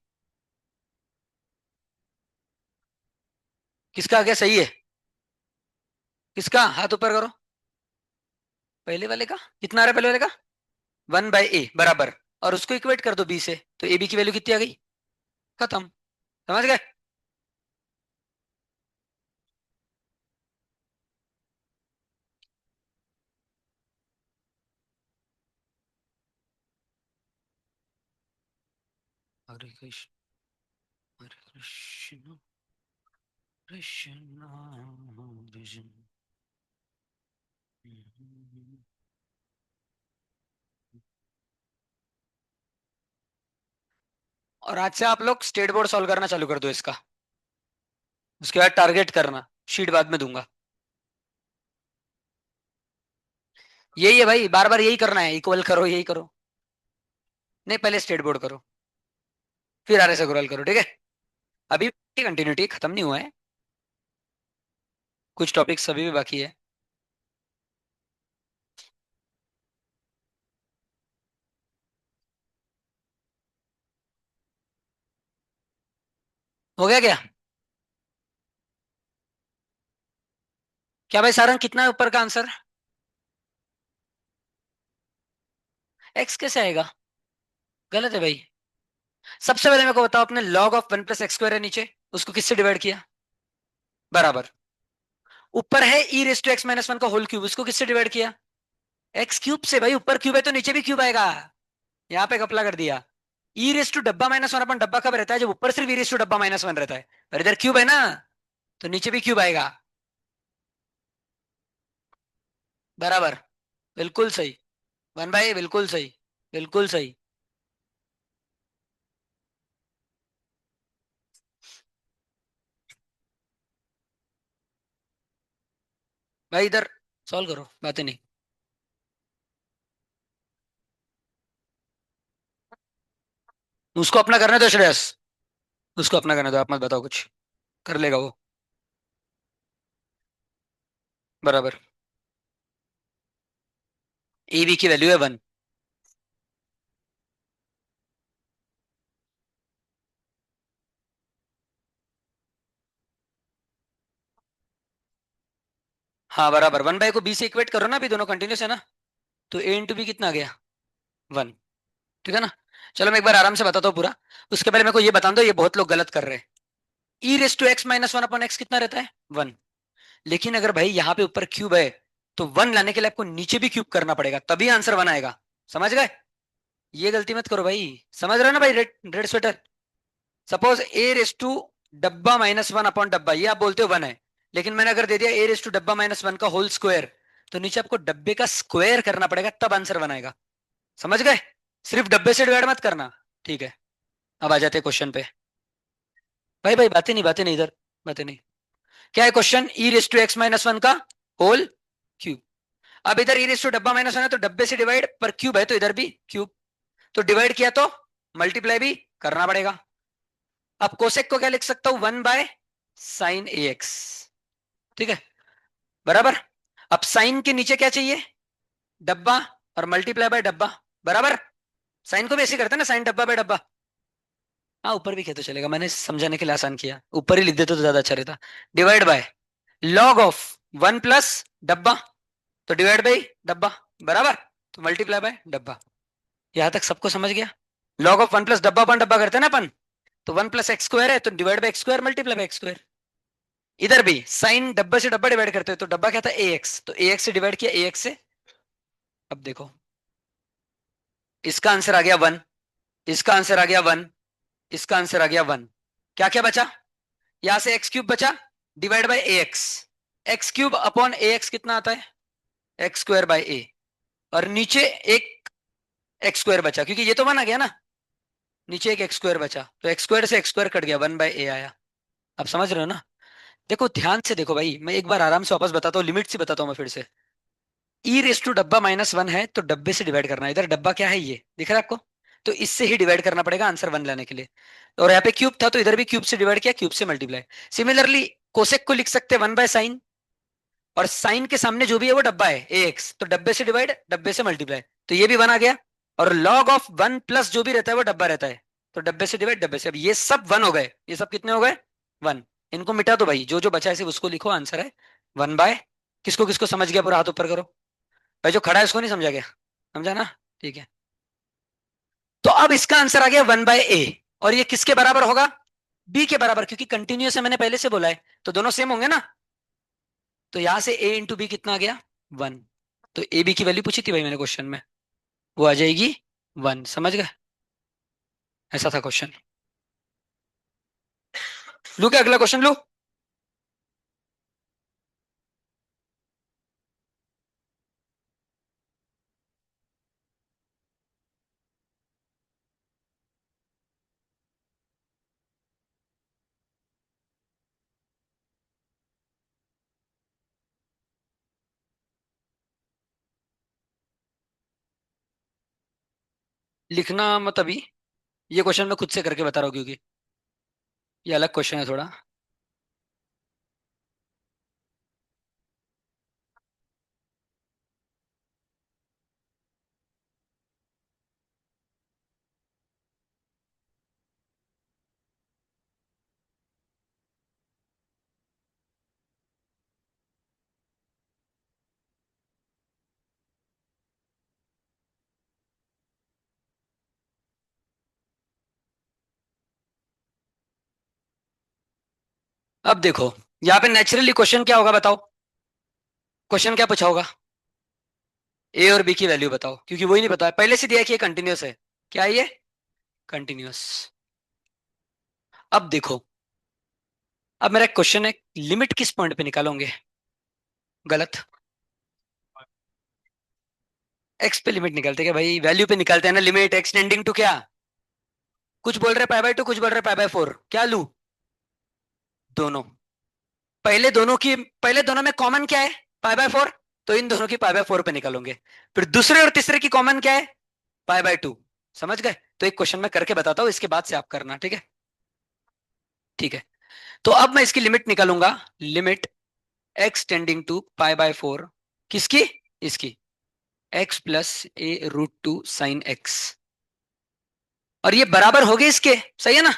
किसका आ गया सही है? किसका? हाथ ऊपर करो। पहले वाले का कितना आ रहा है? पहले वाले का वन बाय ए बराबर, और उसको इक्वेट कर दो बी से, तो ए बी की वैल्यू कितनी आ गई? खत्म। समझ गए? हरे कृष्ण, हरे कृष्ण, कृष्ण कृष्ण। और आज से आप लोग स्टेट बोर्ड सॉल्व करना चालू कर दो इसका। उसके बाद टारगेट करना, शीट बाद में दूंगा। यही है भाई, बार बार यही करना है, इक्वल करो, यही करो। नहीं, पहले स्टेट बोर्ड करो, फिर आर एस अग्रवाल करो, ठीक है? अभी कंटिन्यूटी खत्म नहीं हुआ है, कुछ टॉपिक्स अभी भी बाकी है। हो गया क्या? क्या भाई सारंग, कितना है ऊपर का आंसर? एक्स कैसे आएगा? गलत है भाई। सबसे पहले मेरे को बताओ, अपने log of one plus x square है नीचे, उसको किससे डिवाइड किया? बराबर। ऊपर है e raise to x minus one का होल क्यूब, उसको किससे डिवाइड किया? एक्स क्यूब से। भाई ऊपर क्यूब है तो नीचे भी क्यूब आएगा। यहाँ पे कपला कर दिया। ई रेस टू डब्बा माइनस वन अपन डब्बा कब रहता है? जब ऊपर सिर्फ ई रेस टू डब्बा माइनस वन रहता है। पर इधर क्यूब है ना, तो नीचे भी क्यूब आएगा। बराबर। बिल्कुल सही। वन भाई बिल्कुल सही। बिल्कुल सही। भाई इधर सॉल्व करो, बातें नहीं। उसको अपना करने दो श्रेयस, उसको अपना करने दो, आप मत बताओ कुछ। कर लेगा वो। बराबर। ए बी की वैल्यू है वन। हाँ बराबर, वन बाय को बी से इक्वेट करो ना, अभी दोनों कंटिन्यूस है ना। तो ए इंटू बी कितना आ गया? वन। ठीक है ना? चलो मैं एक बार आराम से बताता हूँ पूरा। उसके पहले मेरे को ये बता दो, ये बहुत लोग गलत कर रहे हैं। E raise to x minus one upon x कितना रहता है? वन। लेकिन अगर भाई यहाँ पे ऊपर क्यूब है तो वन लाने के लिए आपको नीचे भी क्यूब करना पड़ेगा, तभी आंसर वन आएगा। समझ गए? ये गलती मत करो भाई। समझ रहे हो ना भाई? Red red sweater. Suppose e raise to डब्बा माइनस वन अपॉन डब्बा, ये आप बोलते हो वन है, लेकिन मैंने अगर दे दिया ए रेस टू डब्बा माइनस वन का होल स्क्वायर, तो नीचे आपको डब्बे का स्क्वायर करना पड़ेगा, तब आंसर वन आएगा। समझ गए? सिर्फ डब्बे से डिवाइड मत करना। ठीक है, अब आ जाते हैं क्वेश्चन पे। भाई भाई बातें नहीं, बातें नहीं इधर, बातें नहीं। क्या है question? E raise to x minus one का होल क्यूब। अब इधर ई रेस टू डब्बा माइनस वन है तो डब्बे से डिवाइड, पर क्यूब है तो इधर भी क्यूब, तो डिवाइड किया तो मल्टीप्लाई भी करना पड़ेगा। अब कोसेक को क्या लिख सकता हूं? One by sine A x. ठीक है, बराबर। अब साइन के नीचे क्या चाहिए? डब्बा, और मल्टीप्लाई बाय डब्बा, बराबर। साइन को भी ऐसे करते हैं ना, साइन डब्बा बाय डब्बा। हाँ, ऊपर भी किया तो चलेगा, मैंने समझाने के लिए आसान किया, ऊपर ही लिख देते तो ज्यादा अच्छा रहता। Divide by log of one plus डब्बा, तो डिवाइड बाई डब्बा, बराबर। तो मल्टीप्लाई बाय डब्बा। यहां तक सबको समझ गया? लॉग ऑफ वन प्लस डब्बा अपन डब्बा करते हैं ना अपन, तो वन प्लस एक्स स्क्वायर है तो divide by x square multiply by x square. इधर भी साइन डब्बा से डब्बा डिवाइड करते हैं, तो डब्बा क्या था? ए एक्स, तो ए एक्स से डिवाइड किया ए एक्स से। अब देखो, इसका आंसर आ गया वन, इसका आंसर आ गया वन, इसका आंसर आ गया वन। क्या क्या बचा? यहां से एक्स क्यूब बचा, divide by A x. X cube upon A x कितना आता है? एक्स स्क्वायर बाई ए। और नीचे एक एक्स स्क्वायर बचा, क्योंकि ये तो वन आ गया ना, नीचे एक एक्स स्क्वायर बचा, तो एक्स स्क्वायर से एक्स स्क्वायर कट गया, वन बाय ए आया। अब समझ रहे हो ना? देखो ध्यान से देखो भाई, मैं एक बार आराम से वापस बताता हूँ, लिमिट से बताता हूँ मैं फिर से। ई रेस टू डब्बा माइनस वन है तो डब्बे से डिवाइड करना है। इधर डब्बा क्या है? ये दिख रहा है आपको? तो इससे ही डिवाइड करना पड़ेगा आंसर वन लाने के लिए। और यहाँ पे क्यूब था तो इधर भी क्यूब से डिवाइड किया, क्यूब से मल्टीप्लाई। सिमिलरली कोसेक को लिख सकते हैं वन बाय साइन, और साइन के सामने जो भी है वो डब्बा है ए एक्स, तो डब्बे से डिवाइड, डब्बे से मल्टीप्लाई, तो ये भी वन आ गया। और लॉग ऑफ वन प्लस जो भी रहता है वो डब्बा रहता है, तो डब्बे से डिवाइड, डब्बे से। अब ये सब वन हो गए, ये सब कितने हो गए? वन। इनको मिटा दो भाई, जो जो बचा है सिर्फ उसको लिखो, आंसर है वन बाय। किसको किसको समझ गया? पूरा हाथ ऊपर करो। भाई जो खड़ा है उसको नहीं समझा गया? समझा ना? ठीक है, तो अब इसका आंसर आ गया वन बाय ए। और ये किसके बराबर होगा? बी के बराबर, क्योंकि कंटिन्यूस है, मैंने पहले से बोला है, तो दोनों सेम होंगे ना। तो यहां से ए इंटू बी कितना आ गया? वन। तो ए बी की वैल्यू पूछी थी भाई मैंने क्वेश्चन में, वो आ जाएगी वन। समझ गए? ऐसा था क्वेश्चन। लू क्या अगला क्वेश्चन लू? लिखना मत अभी, ये क्वेश्चन मैं खुद से करके बता रहा हूँ, क्योंकि ये अलग क्वेश्चन है थोड़ा। अब देखो, यहाँ पे नेचुरली क्वेश्चन क्या होगा बताओ? क्वेश्चन क्या पूछा होगा? ए और बी की वैल्यू बताओ, क्योंकि वही नहीं पता है, पहले से दिया है कि ये कंटिन्यूस है। क्या है ये? कंटिन्यूस। अब देखो, अब मेरा क्वेश्चन है, लिमिट किस पॉइंट पे निकालोगे? गलत। एक्स पे लिमिट निकालते क्या भाई? वैल्यू पे निकालते हैं ना लिमिट, एक्सटेंडिंग टू क्या? कुछ बोल रहे पाई बाय टू, कुछ बोल रहे पाई बाय फोर, क्या लू? दोनों। पहले दोनों में कॉमन क्या है? पाई बाय फोर, तो इन दोनों की पाई बाय फोर पे निकालोगे। फिर दूसरे और तीसरे की कॉमन क्या है? Pi by two. समझ गए? तो एक क्वेश्चन मैं करके बताता हूँ, इसके बाद से आप करना, ठीक है? ठीक है, तो अब मैं इसकी लिमिट निकालूंगा। Limit x tending to pi by four, किसकी? इसकी। X plus a root two sine x, और ये बराबर हो गए इसके, सही है ना?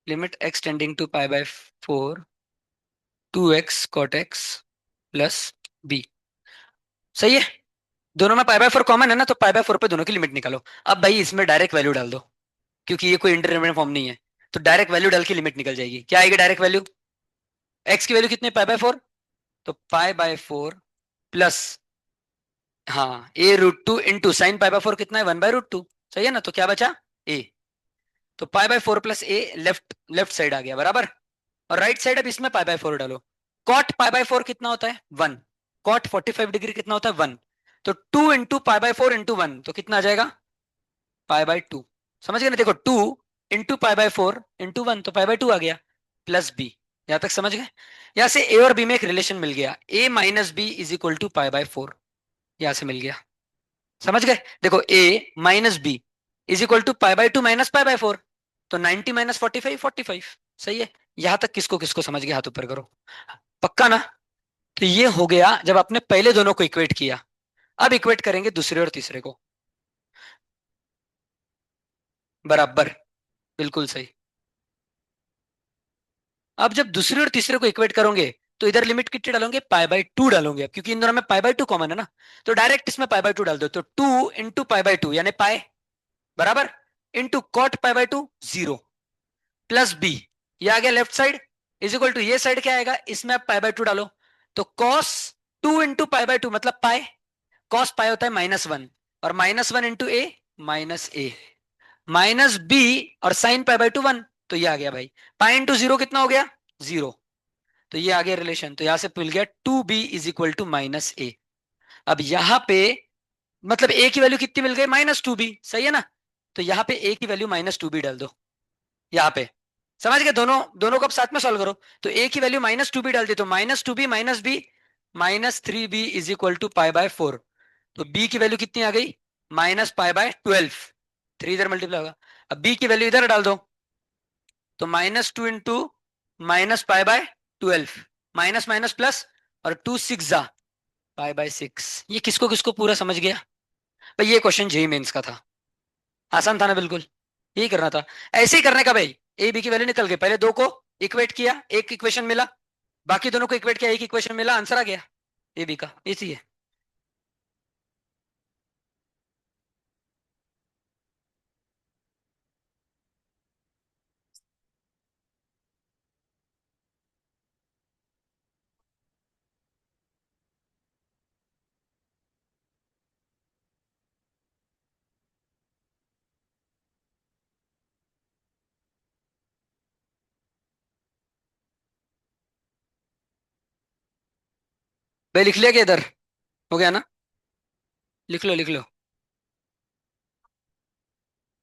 Limit x tending to pi by four, two x cot x plus b. सही है? दोनों में पाई बाय फोर कॉमन है ना, तो पाई बाय फोर पे दोनों की लिमिट निकालो। अब भाई इसमें डायरेक्ट वैल्यू डाल दो, क्योंकि ये कोई इंटरमीडिएट फॉर्म नहीं है। तो डायरेक्ट वैल्यू डाल के लिमिट निकल जाएगी। क्या आएगी डायरेक्ट वैल्यू? एक्स की वैल्यू कितनी, पाई बाय 4। तो पाई बाय 4 प्लस, हाँ, a√2 into sine pi by 4 कितना है, 1/√2। सही है ना? तो क्या बचा, a। तो pi by 4 plus a, left left side आ गया बराबर। और राइट साइड अब इसमें पाई बाय 4 डालो। कॉट पाई बाय 4 कितना होता है, 1। कॉट 45 डिग्री कितना होता है, 1। तो 2 इंटू पाई बाय 4 इंटू 1 तो कितना आ जाएगा, पाई बाय 2। समझ गए ना? देखो, 2 इंटू पाई बाय 4 इंटू 1 तो पाई बाय 2 आ गया, प्लस बी। यहां तक समझ गए? यहां से ए और बी में एक रिलेशन मिल गया, a minus b is equal to pi by 4। यहां से मिल गया। समझ गए? देखो, a minus b is equal to pi by 2 minus pi by 4। तो 90 माइनस 45, 45। सही है? यहां तक किसको किसको समझ गया, हाथ ऊपर करो। पक्का ना? तो ये हो गया जब आपने पहले दोनों को इक्वेट किया। अब इक्वेट करेंगे दूसरे और तीसरे को। बराबर, बिल्कुल सही। अब जब दूसरे और तीसरे को इक्वेट करोगे तो इधर लिमिट कितनी डालोगे, पाई बाय 2 डालोगे। अब क्योंकि इन दोनों में पाई बाय 2 कॉमन है ना, तो डायरेक्ट इसमें पाई बाय 2 डाल दो। तो 2 इंटू पाई बाय 2 यानी पाई, बराबर, into cot pi by 2, 0, plus b. ये आ गया left side, is equal to ये साइड क्या आएगा, इसमें आप पाई बाय 2 डालो। तो कॉस 2 इंटू पाई बाय 2 मतलब पाई। कॉस पाई होता है -1, और -1 इंटू ए, माइनस ए, माइनस बी, और साइन पाई बाय 2 1। तो ये आ गया भाई, पाई इंटू 0 कितना हो गया, 0। तो ये आ गया रिलेशन। तो यहां से मिल गया 2b is equal to -a। अब यहां पे मतलब a की वैल्यू कितनी मिल गई, -2b। सही है ना? तो यहां पे a की वैल्यू -2b डाल दो यहाँ पे। समझ गए? दोनों दोनों को अब साथ में सॉल्व करो। तो a की वैल्यू -2b डाल दी, तो -2b minus b, -3b is equal to pi by 4। तो b की वैल्यू कितनी आ गई, -पाई बाय 12। 3 इधर मल्टीप्लाई होगा। अब b की वैल्यू इधर डाल दो। तो -2 into -pi by 12, minus minus plus, और 2 6 जा पाई बाय 6। ये किसको किसको पूरा समझ गया भाई? ये क्वेश्चन जेई मेंस का था। आसान था ना? बिल्कुल यही करना था। ऐसे ही करने का भाई। ए बी की वैल्यू निकल गई, पहले दो को इक्वेट किया, एक इक्वेशन मिला, बाकी दोनों को इक्वेट किया, एक इक्वेशन मिला, आंसर आ गया ए बी का। इसी है। भाई लिख लिया क्या इधर? हो गया ना? लिख लो लिख लो।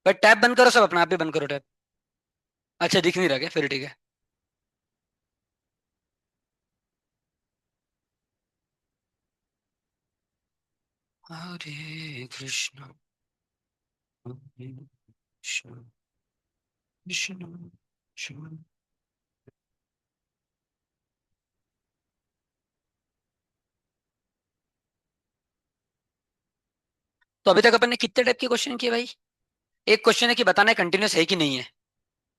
भाई टैब बंद करो, सब अपना आप ही बंद करो टैब। अच्छा, दिख नहीं रहा क्या? फिर ठीक है। हरे कृष्ण, हरे कृष्ण, कृष्ण कृष्ण। तो अभी तक अपन ने कितने टाइप के क्वेश्चन किए भाई? एक क्वेश्चन है कि बताना है कंटिन्यूस है कि नहीं है,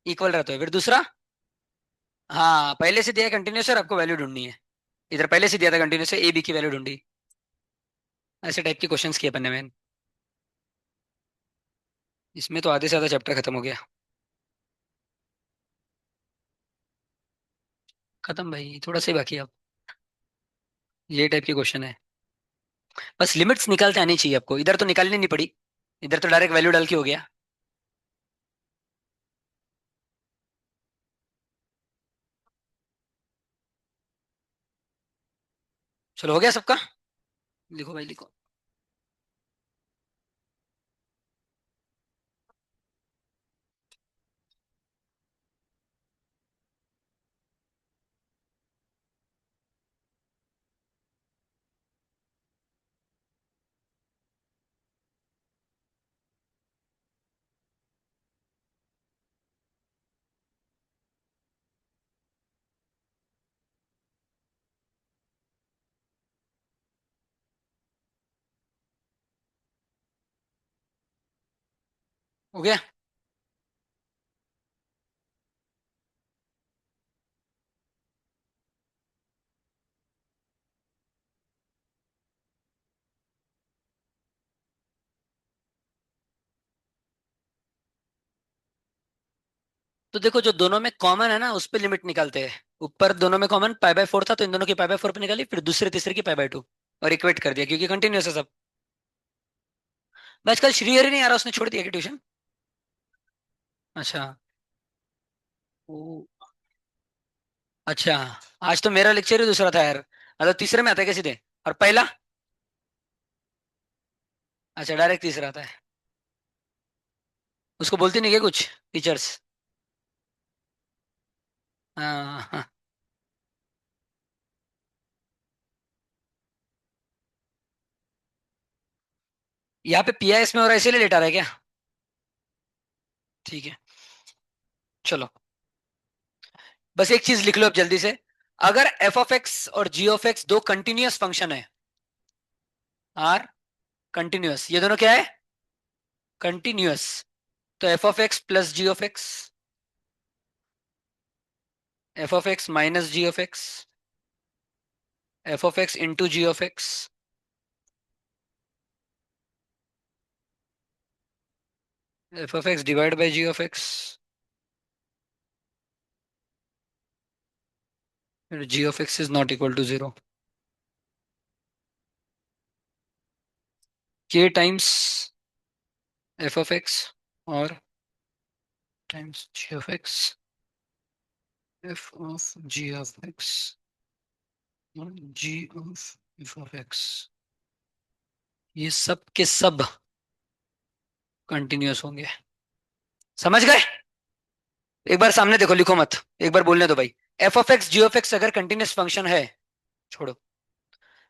इक्वल रहता है। फिर दूसरा, हाँ, पहले से दिया है कंटिन्यूस और आपको वैल्यू ढूंढनी है। इधर पहले से दिया था कंटिन्यूस है, ए बी की वैल्यू ढूंढी। ऐसे टाइप के क्वेश्चंस किए अपन ने मैन। इसमें तो आधे से आधा चैप्टर खत्म हो गया। खत्म भाई, थोड़ा सा ही बाकी है अब। ये टाइप के क्वेश्चन है। बस लिमिट्स निकालते आनी चाहिए आपको। इधर तो निकालनी नहीं पड़ी, इधर तो डायरेक्ट वैल्यू डाल के हो गया। चलो, हो गया सबका? लिखो भाई, लिखो। हो गया। तो देखो जो दोनों में कॉमन है ना उस पे लिमिट निकालते हैं। ऊपर दोनों में कॉमन पाई/4 था, तो इन दोनों की पाई/4 पे निकाली, फिर दूसरे तीसरे की पाई/2 और इक्वेट कर दिया, क्योंकि कंटिन्यूस है सब। बस कल श्रीहरि नहीं आ रहा, उसने छोड़ दिया कि ट्यूशन? अच्छा। ओ, अच्छा। आज तो मेरा लेक्चर ही दूसरा था यार। मतलब तीसरे में आता है क्या सीधे? और पहला? अच्छा, डायरेक्ट तीसरा आता है। उसको बोलती नहीं क्या कुछ टीचर्स? हाँ हाँ। यहाँ पे पीआईएस में और इसीलिए लेट आ रहा है क्या? ठीक है। चलो, बस एक चीज लिख लो अब जल्दी से। अगर एफ ऑफ एक्स और जी ऑफ एक्स दो कंटिन्यूअस फंक्शन है, आर कंटिन्यूअस, ये दोनों क्या है? कंटिन्यूअस। तो F of x plus g of x, f of x minus g of x, f of x into g of x, f of x divide by g of x, ji of x is not equal to zero. K times f of x और times g of x, f of g of x और g of F of x, ये सब के सब continuous होंगे। समझ गए? एक बार सामने देखो, लिखो मत, एक बार बोलने दो भाई। F of x ji of x अगर कंटिन्यूअस फंक्शन है, छोड़ो,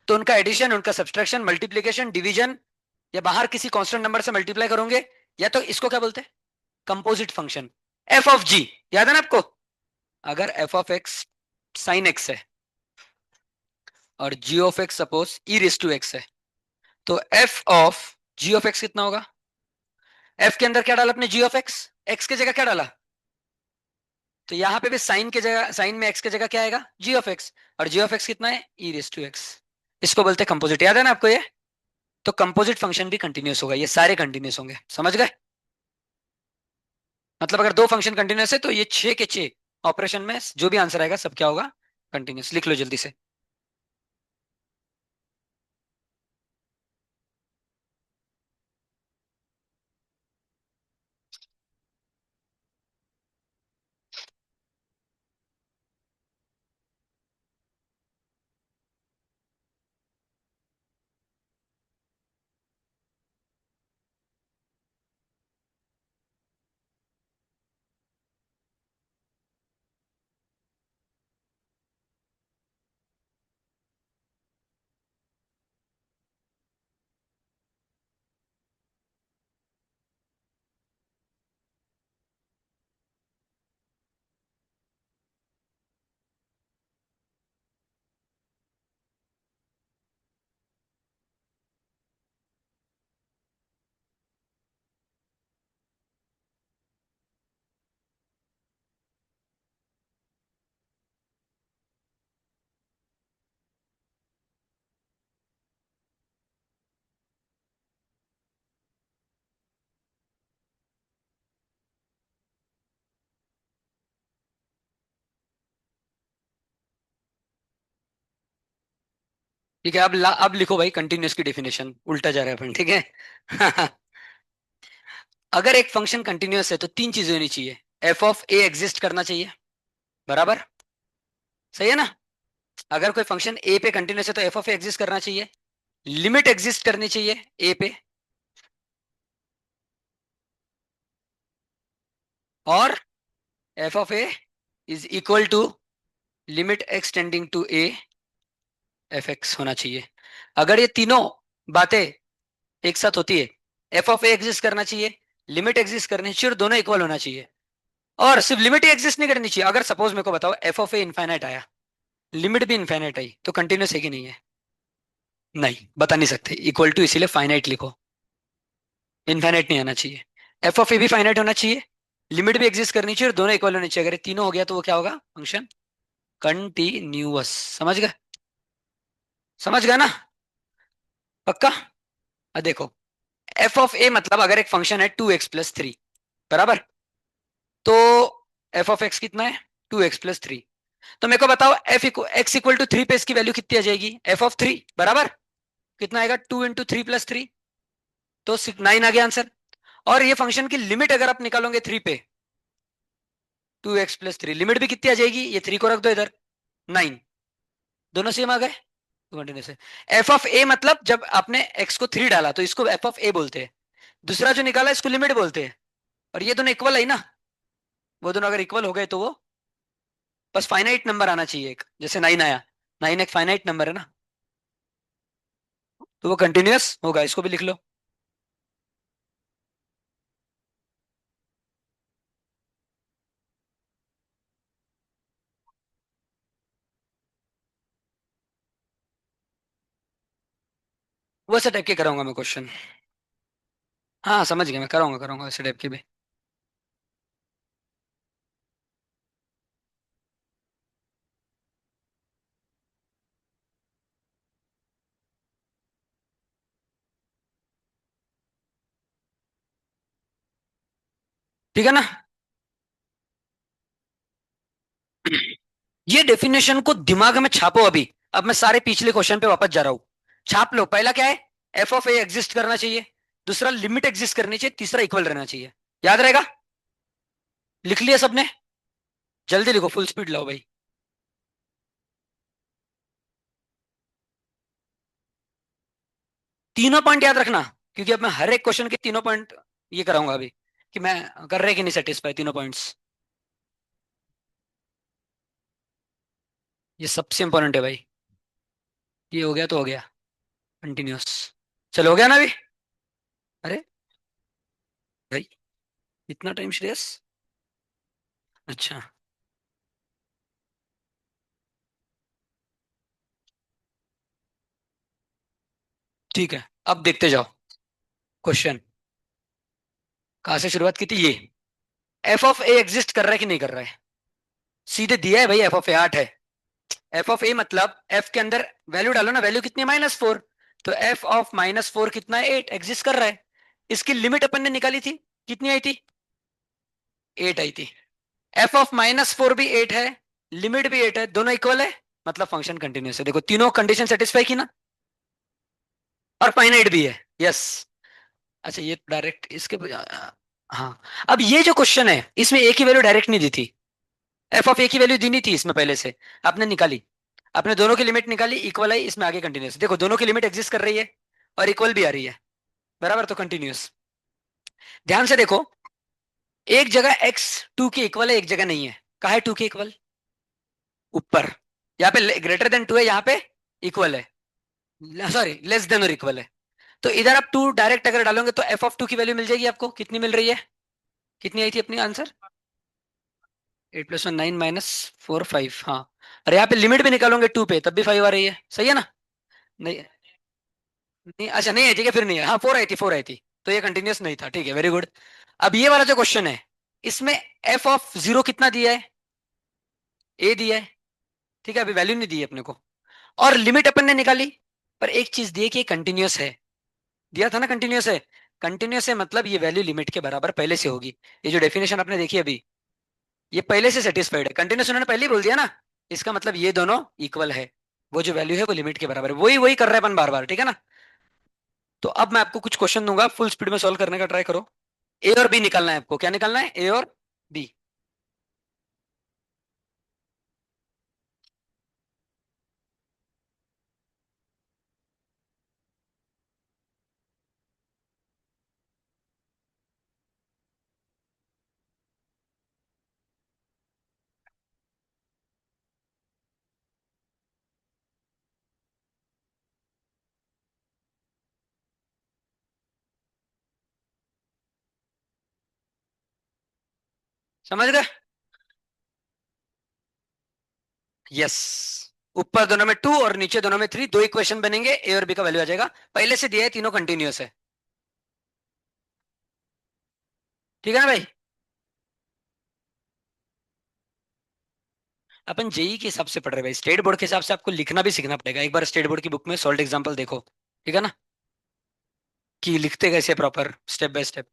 तो उनका एडिशन, उनका सब्सट्रैक्शन, मल्टीप्लीकेशन, डिवीजन, या बाहर किसी कांस्टेंट नंबर से मल्टीप्लाई करोगे, या तो इसको क्या बोलते हैं? Composite function. F of g, याद है ना आपको? अगर f of x sine x है और g of x suppose e raise to x है, तो F of g of x कितना होगा? एफ के अंदर क्या डाला अपने? जी ऑफ एक्स। एक्स की जगह क्या डाला? तो यहां पे भी साइन के जगह, साइन में एक्स की जगह क्या आएगा? जी ऑफ एक्स। और जी ऑफ एक्स कितना है? E raise to x. इसको बोलते हैं कंपोजिट, याद है ना आपको ये? तो कंपोजिट फंक्शन भी कंटिन्यूअस होगा, ये सारे कंटिन्यूअस होंगे। समझ गए? मतलब अगर दो फंक्शन कंटिन्यूअस है तो ये छह के छह ऑपरेशन में जो भी आंसर आएगा सब क्या होगा? कंटिन्यूअस। लिख लो जल्दी से। ठीक है, अब लिखो भाई कंटिन्यूअस की डेफिनेशन, उल्टा जा रहा है अपन, ठीक है? अगर एक फंक्शन कंटिन्यूअस है तो तीन चीजें होनी चाहिए। एफ ऑफ ए एग्जिस्ट करना चाहिए, बराबर? सही है ना? अगर कोई फंक्शन ए पे कंटिन्यूअस है तो एफ ऑफ ए एग्जिस्ट करना चाहिए। लिमिट एग्जिस्ट करनी चाहिए ए पे, और f of a is equal to limit x tending to a f x होना चाहिए। अगर ये तीनों बातें एक साथ होती है, एफ ऑफ ए एग्जिस्ट करना चाहिए, लिमिट एग्जिस्ट करनी चाहिए, और दोनों इक्वल होना चाहिए। और सिर्फ लिमिट ही एग्जिस्ट नहीं करनी चाहिए। अगर सपोज मेरे को बताओ एफ ऑफ ए इनफाइनाइट आया, लिमिट भी इनफाइनाइट आई, तो कंटिन्यूस है कि नहीं है? नहीं, बता नहीं सकते। इक्वल टू इसीलिए फाइनाइट लिखो, इनफाइनाइट नहीं आना चाहिए। एफ ऑफ ए भी फाइनाइट होना चाहिए, लिमिट भी एग्जिस्ट करनी चाहिए, और दोनों इक्वल होने चाहिए। अगर ये तीनों हो गया तो वो क्या होगा? Function continuous. समझ गए? समझ गए ना? पक्का? देखो, एफ ऑफ ए मतलब अगर एक फंक्शन है 2x + 3, बराबर? तो एफ ऑफ एक्स कितना है, 2x + 3। तो मेरे को बताओ एक्स इक्वल टू 3 पे इसकी वैल्यू कितनी आ जाएगी, एफ ऑफ 3 बराबर कितना आएगा, 2 × 3 + 3, तो 9 आ गया आंसर। और ये फंक्शन की लिमिट अगर आप निकालोगे 3 पे, 2x + 3, लिमिट भी कितनी आ जाएगी, ये 3 को रख दो इधर, 9, दोनों सेम आ गए, तो कंटिन्यूस है। एफ ऑफ ए मतलब जब आपने एक्स को 3 डाला तो इसको एफ ऑफ ए बोलते हैं, दूसरा जो निकाला इसको लिमिट बोलते हैं। और ये दोनों इक्वल है ना, वो दोनों अगर इक्वल हो गए तो वो बस फाइनाइट नंबर आना चाहिए एक, जैसे 9 आया, 9 एक फाइनाइट नंबर है ना, तो वो कंटिन्यूअस होगा, इसको भी लिख लो। वैसे टाइप के कराऊंगा मैं क्वेश्चन। हाँ समझ गया, मैं कराऊंगा कराऊंगा वैसे टाइप के भी। ठीक है ना। ये डेफिनेशन को दिमाग में छापो अभी। अब मैं सारे पिछले क्वेश्चन पे वापस जा रहा हूं, छाप लो। पहला क्या है, एफ ऑफ ए एग्जिस्ट करना चाहिए, दूसरा लिमिट एग्जिस्ट करनी चाहिए, तीसरा इक्वल रहना चाहिए। याद रहेगा, लिख लिया सबने, जल्दी लिखो, फुल स्पीड लाओ भाई। तीनों पॉइंट याद रखना, क्योंकि अब मैं हर एक क्वेश्चन के तीनों पॉइंट ये कराऊंगा अभी, कि मैं कर रहे कि नहीं सेटिस्फाई तीनों पॉइंट्स। ये सबसे इंपॉर्टेंट है भाई। ये हो गया तो हो गया, कंटिन्यूअस। चलो हो गया ना अभी। अरे भाई, इतना टाइम श्रेयस। अच्छा, ठीक है, अब देखते जाओ क्वेश्चन। कहाँ से शुरुआत की थी, ये एफ ऑफ ए एग्जिस्ट कर रहा है कि नहीं कर रहा है, सीधे दिया है भाई, एफ ऑफ ए 8 है। एफ ऑफ ए मतलब एफ के अंदर वैल्यू डालो ना, वैल्यू कितनी है, -4, तो एफ ऑफ -4 कितना है, 8, एग्जिस्ट कर रहा है। इसकी लिमिट अपन ने निकाली थी, कितनी आई थी, 8 आई थी। एफ ऑफ -4 भी 8 है, लिमिट भी 8 है, दोनों इक्वल है, मतलब फंक्शन कंटिन्यूस है। देखो तीनों कंडीशन सेटिस्फाई की ना, और फाइनाइट भी है, यस। अच्छा ये डायरेक्ट इसके हाँ। अब ये जो क्वेश्चन है इसमें ए की वैल्यू डायरेक्ट नहीं दी थी, एफ ऑफ ए की वैल्यू दी नहीं थी इसमें पहले से, आपने निकाली, आपने दोनों की लिमिट निकाली, इक्वल आई, इसमें आगे कंटिन्यूस, देखो दोनों की लिमिट एग्जिस्ट कर रही है और इक्वल भी आ रही है, बराबर, तो कंटिन्यूस। ध्यान से देखो, एक जगह एक्स 2 के इक्वल है, एक जगह नहीं है। कहा है 2 के इक्वल, ऊपर, यहाँ पे ग्रेटर देन 2 है, यहाँ पे इक्वल है, सॉरी लेस देन और इक्वल है। तो इधर आप 2 डायरेक्ट अगर डालोगे तो एफ ऑफ 2 की वैल्यू मिल जाएगी आपको, कितनी मिल रही है, कितनी आई थी अपनी आंसर, 8 + 1 9 -4 5, हाँ। और यहाँ पे लिमिट भी निकालोगे 2 पे तब भी 5 आ रही है, सही है ना। नहीं, नहीं अच्छा नहीं है, ठीक है फिर नहीं है, हाँ 4 आई थी, 4 आई थी, तो ये कंटिन्यूस नहीं था, ठीक है, वेरी गुड। अब ये वाला जो क्वेश्चन है, इसमें एफ ऑफ 0 कितना दिया है, ए दिया है, ठीक है, अभी वैल्यू नहीं दी है अपने को, और लिमिट अपन ने निकाली, पर एक चीज दी है कि कंटिन्यूस है, दिया था ना कंटिन्यूस है। कंटिन्यूस है मतलब ये वैल्यू लिमिट के बराबर पहले से होगी, ये जो डेफिनेशन आपने देखी अभी, ये पहले से सेटिस्फाइड है, कंटिन्यूस उन्होंने पहले ही बोल दिया ना, इसका मतलब ये दोनों इक्वल है, वो जो वैल्यू है वो लिमिट के बराबर है, वही वही कर रहे हैं अपन बार बार, ठीक है ना। तो अब मैं आपको कुछ क्वेश्चन दूंगा, फुल स्पीड में सॉल्व करने का ट्राई करो। ए और बी निकालना है आपको, क्या निकालना है, ए और बी। समझ गए, यस। ऊपर दोनों में 2 और नीचे दोनों में 3, दो इक्वेशन बनेंगे, ए और बी का वैल्यू आ जाएगा, पहले से दिया है, तीनों कंटिन्यूस है, ठीक है ना भाई। अपन जेई के हिसाब से पढ़ रहे हैं भाई, स्टेट बोर्ड के हिसाब से आपको लिखना भी सीखना पड़ेगा, एक बार स्टेट बोर्ड की बुक में सॉल्व एग्जांपल देखो, ठीक है ना, कि लिखते कैसे प्रॉपर स्टेप बाय स्टेप।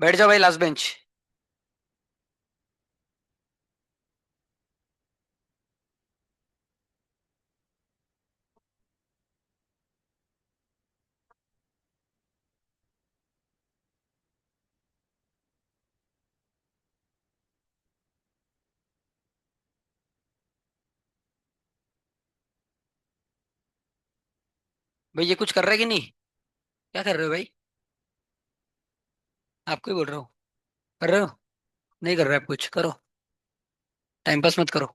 बैठ जाओ भाई लास्ट बेंच। भाई ये कुछ कर रहा है कि नहीं? क्या कर रहे हो भाई? आपको ही बोल रहा हूँ। कर रहे हो? नहीं कर रहे आप, कुछ करो। टाइम पास मत करो।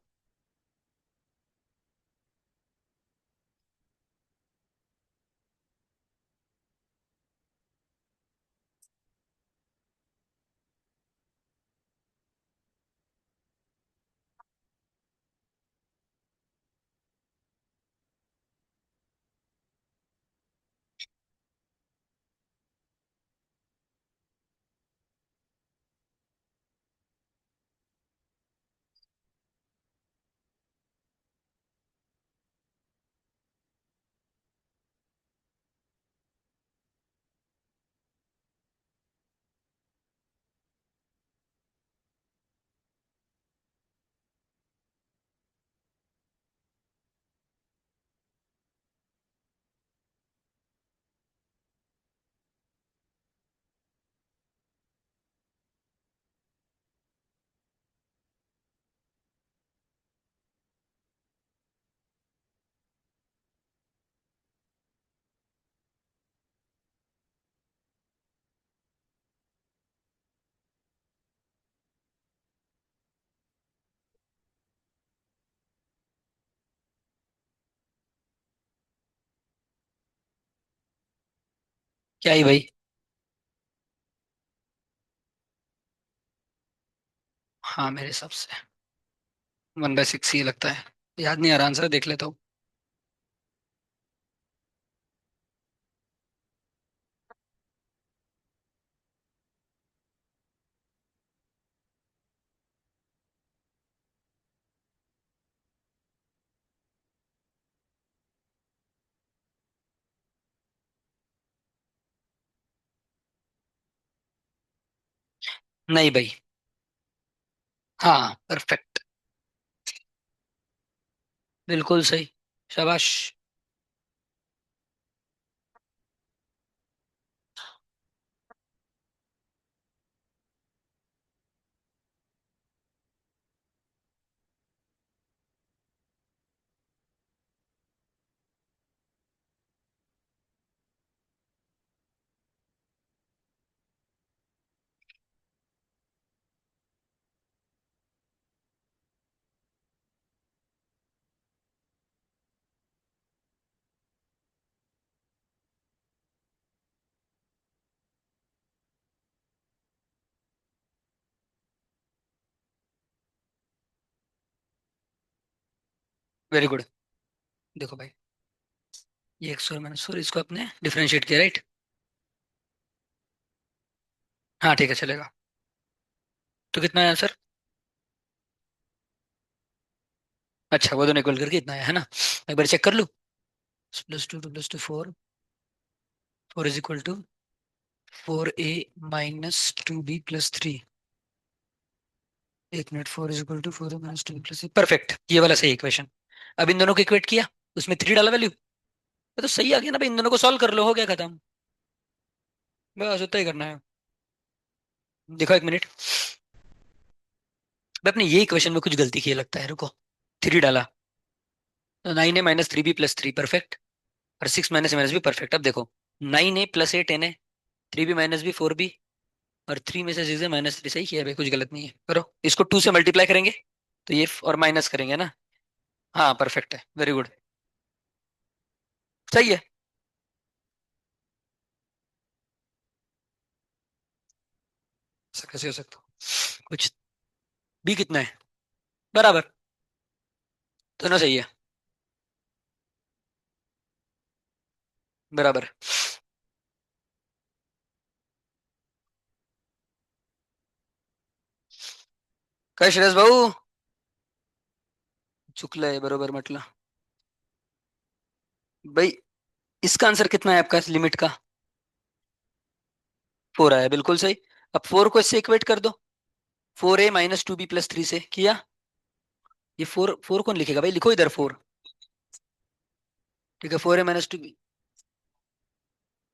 क्या ही भाई। हाँ मेरे हिसाब से 1/6 ही लगता है। याद नहीं आ रहा, आंसर देख लेता हूँ। नहीं भाई। हाँ परफेक्ट। बिल्कुल सही। शाबाश। Very good. देखो भाई, ये 100 - 4 इसको अपने डिफरेंशिएट किया, राइट? हाँ ठीक है, चलेगा। तो कितना है आंसर? अच्छा, वो दोनों इक्वल करके इतना है ना? एक बार चेक कर लूँ। +2 + 2 4। 4 is equal to 4a - 2b + 3। 1 minute. 4 is equal to 4a - 2b + 3, perfect, ये वाला सही इक्वेशन। अब इन दोनों को इक्वेट किया, उसमें 3 डाला वैल्यू। तो सही आ गया ना भाई, इन दोनों को सॉल्व कर लो, हो गया खत्म। बस उतना ही करना है। देखो एक मिनट। मैं अपने ये इक्वेशन में कुछ गलती की है लगता है, रुको। 3 डाला तो 9a - 3b + 3, परफेक्ट। और 6 - a - b परफेक्ट। अब देखो, 9a + 8n है, 3b - b 4b, और 3 में से 6 - 3 सही किया है भाई, कुछ गलत नहीं है। करो इसको 2 से मल्टीप्लाई करेंगे तो ये और माइनस करेंगे ना। हाँ परफेक्ट है, वेरी गुड। सही है। ऐसा कैसे हो सकता? कुछ। बी कितना है? बराबर। दोनों सही है। बराबर। काय श्रेयस भाऊ? चुकला है बरोबर म्हटलं। भाई इसका आंसर कितना है आपका लिमिट का? 4 आया, बिल्कुल सही। अब 4 को इससे इक्वेट कर दो, 4a - 2b + 3 से किया। ये 4 कौन लिखेगा भाई, लिखो इधर 4। ठीक है, 4a - 2b।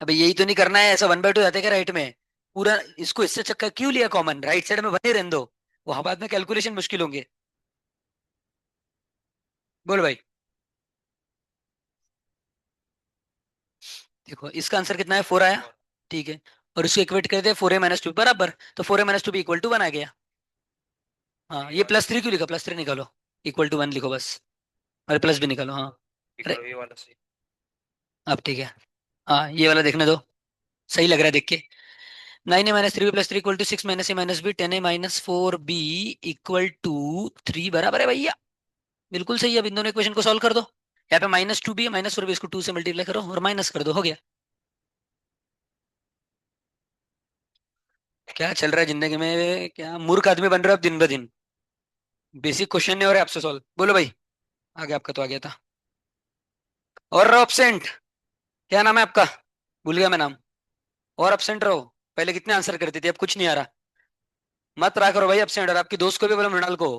अबे यही तो नहीं करना है, ऐसा 1/2 जाते क्या राइट में पूरा। इसको इससे चक्कर क्यों लिया कॉमन, राइट साइड में बने रहने दो, वहां बाद में कैलकुलेशन मुश्किल होंगे। बोल भाई। देखो इसका आंसर कितना है, 4 आया। ठीक है, और इसको इक्वेट कर दे 4a - 2 बराबर, तो 4a - 2b = 1 आ गया। हाँ, ये +3 क्यों लिखा, +3 निकालो, =1 लिखो बस। अरे प्लस भी निकालो, हाँ। अरे अब ठीक है। हाँ ये वाला देखने दो, सही लग रहा है देख के। 9a - 3b + 3 = 6 - a - b 10a - 4b = 3 बराबर है भैया। बिल्कुल सही है। अब इन दोनों इक्वेशन को सॉल्व कर दो। यहाँ पे -2b है, -4b, इसको 2 से मल्टीप्लाई करो और माइनस कर दो, हो गया। क्या चल रहा है जिंदगी में, क्या मूर्ख आदमी बन रहे हो आप दिन ब दिन। बेसिक क्वेश्चन नहीं हो रहे आपसे सॉल्व, बोलो भाई। आगे आपका तो आ गया था। और ऑब्सेंट, क्या नाम है आपका, भूल गया मैं नाम। और एब्सेंट रहो, पहले कितने आंसर करती थी, अब कुछ नहीं आ रहा। मत रहा करो भाई एब्सेंट, और आपकी दोस्त को भी बोलो मृणाल को।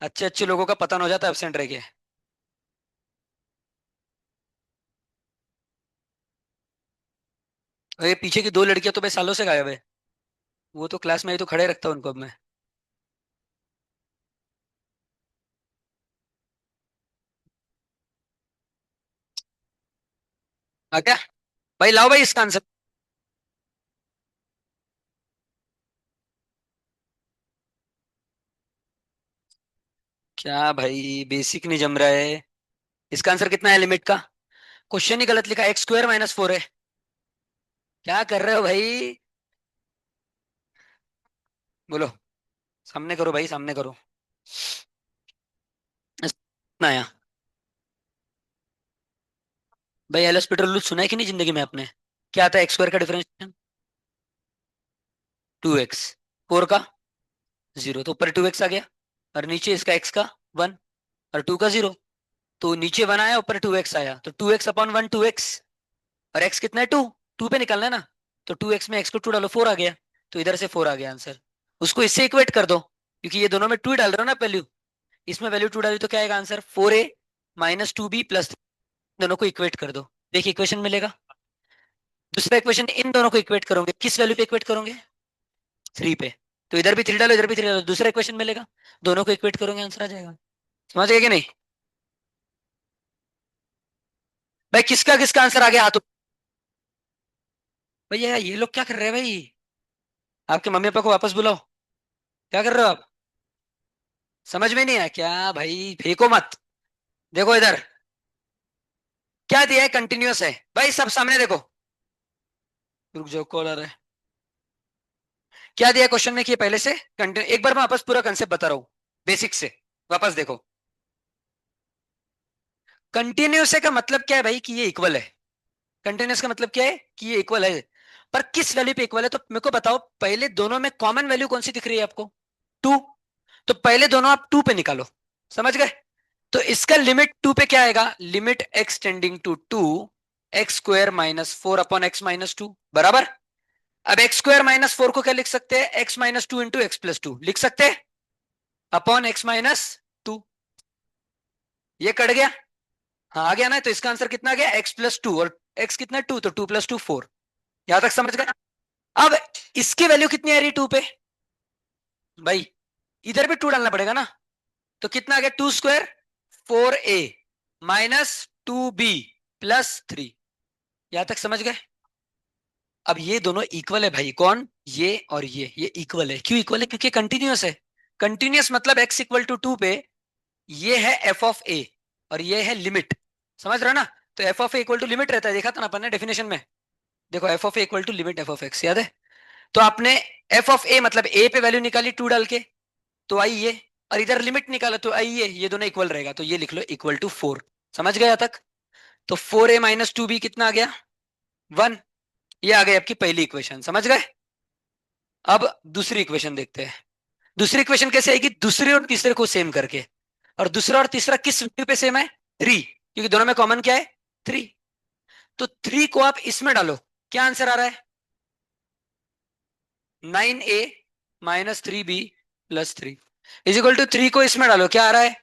अच्छे अच्छे लोगों का पतन हो जाता है एब्सेंट रह के। और ये पीछे की 2 लड़कियां तो भाई सालों से गायब है, वो तो क्लास में ही तो खड़े रखता हूं उनको अब मैं। क्या भाई, लाओ भाई इसका आंसर। क्या भाई बेसिक नहीं जम रहा है। इसका आंसर कितना है लिमिट का, क्वेश्चन ही गलत लिखा, x² - 4 है। क्या कर रहे हो भाई, बोलो। सामने करो भाई, सामने करो। कितना आया भाई, एल हॉस्पिटल रूल सुना है कि नहीं जिंदगी में आपने। क्या आता है x² का डिफरेंशिएशन, 2x, 4 का 0, तो ऊपर 2x आ गया, और नीचे इसका x का 1 और 2 का 0। तो नीचे 1 आया, ऊपर 2x आया, तो 2x/1 2x, और x कितना है 2, 2 पे निकालना है ना। तो 2x में x को 2 डालो, 4 आ गया। तो इधर से 4 आ गया आंसर। उसको इससे इक्वेट कर दो, क्योंकि ये दोनों में 2 डाल रहे हो ना वैल्यू। इसमें वैल्यू 2 डाली तो क्या आएगा आंसर, 4a - 2b + दोनों को इक्वेट कर दो, देखिए इक्वेशन मिलेगा। दूसरा इक्वेशन, इन दोनों को इक्वेट करोगे, किस वैल्यू पे इक्वेट करोगे, 3 पे। तो इधर भी 3 डालो, इधर भी 3 डालो, दूसरा इक्वेशन मिलेगा। दोनों को इक्वेट करोगे, आंसर आ जाएगा। समझ गए कि नहीं। भाई किसका किसका आंसर आ गया हाथ भैया ये लोग क्या कर रहे हैं भाई, आपके मम्मी पापा को वापस बुलाओ। क्या कर रहे हो आप, समझ में नहीं आया क्या भाई, फेंको मत। देखो इधर, क्या दिया है, कंटिन्यूअस है भाई, सब सामने देखो। रुक जाओ, कॉल आ रहा है। क्या दिया क्वेश्चन में, किए पहले से कंटिन्यू, एक बार मैं वापस पूरा कंसेप्ट बता रहा हूँ, बेसिक से वापस देखो। कंटिन्यूअस है का मतलब क्या है भाई, कि ये इक्वल है। कंटिन्यूअस का मतलब क्या है, कि ये इक्वल है। पर किस वैल्यू पे इक्वल है, तो मेरे को बताओ, पहले दोनों में कॉमन वैल्यू कौन सी दिख रही है आपको, 2। तो पहले दोनों आप 2 पे निकालो, समझ गए। तो इसका लिमिट 2 पे क्या आएगा, limit x tending to 2, x² - 4/x - 2 बराबर। अब x² - 4 को क्या लिख सकते हैं, x - 2 इंटू x+2 लिख सकते हैं, अपॉन x - 2। ये कट गया, हाँ आ गया ना। तो इसका आंसर कितना आ गया, x+2, और x कितना 2, तो 2 + 2 4। यहां तक समझ गए। अब इसकी वैल्यू कितनी आ रही है 2 पे, भाई इधर भी 2 डालना पड़ेगा ना। तो कितना आ गया, 2², 4a -2b + 3। यहां तक समझ गए। अब ये दोनों इक्वल है भाई, कौन, ये और ये इक्वल है। क्यों इक्वल है, क्योंकि कंटिन्यूअस है। कंटिन्यूअस मतलब x = 2 पे ये है f(a) और ये है लिमिट, समझ रहे हो ना। तो f(a) = लिमिट रहता है, देखा था ना अपन ने डेफिनेशन में। देखो f(a) = लिमिट f(x), याद है। तो आपने f(a) मतलब a पे वैल्यू निकाली 2 डाल के, तो आई ये, और इधर लिमिट निकाला तो आई ये दोनों इक्वल रहेगा, तो ये लिख लो =4। समझ गए यहाँ तक। तो 4a - 2b कितना आ गया, 1। ये आ गई आपकी पहली इक्वेशन, समझ गए। अब दूसरी इक्वेशन देखते हैं। दूसरी इक्वेशन कैसे आएगी, दूसरे और तीसरे को सेम करके। और दूसरा और तीसरा किस वैल्यू पे सेम है, 3, क्योंकि दोनों में कॉमन क्या है, 3। तो 3 को आप इसमें डालो, क्या आंसर आ रहा है, 9a-3b + 3 को इसमें डालो, क्या आ रहा है?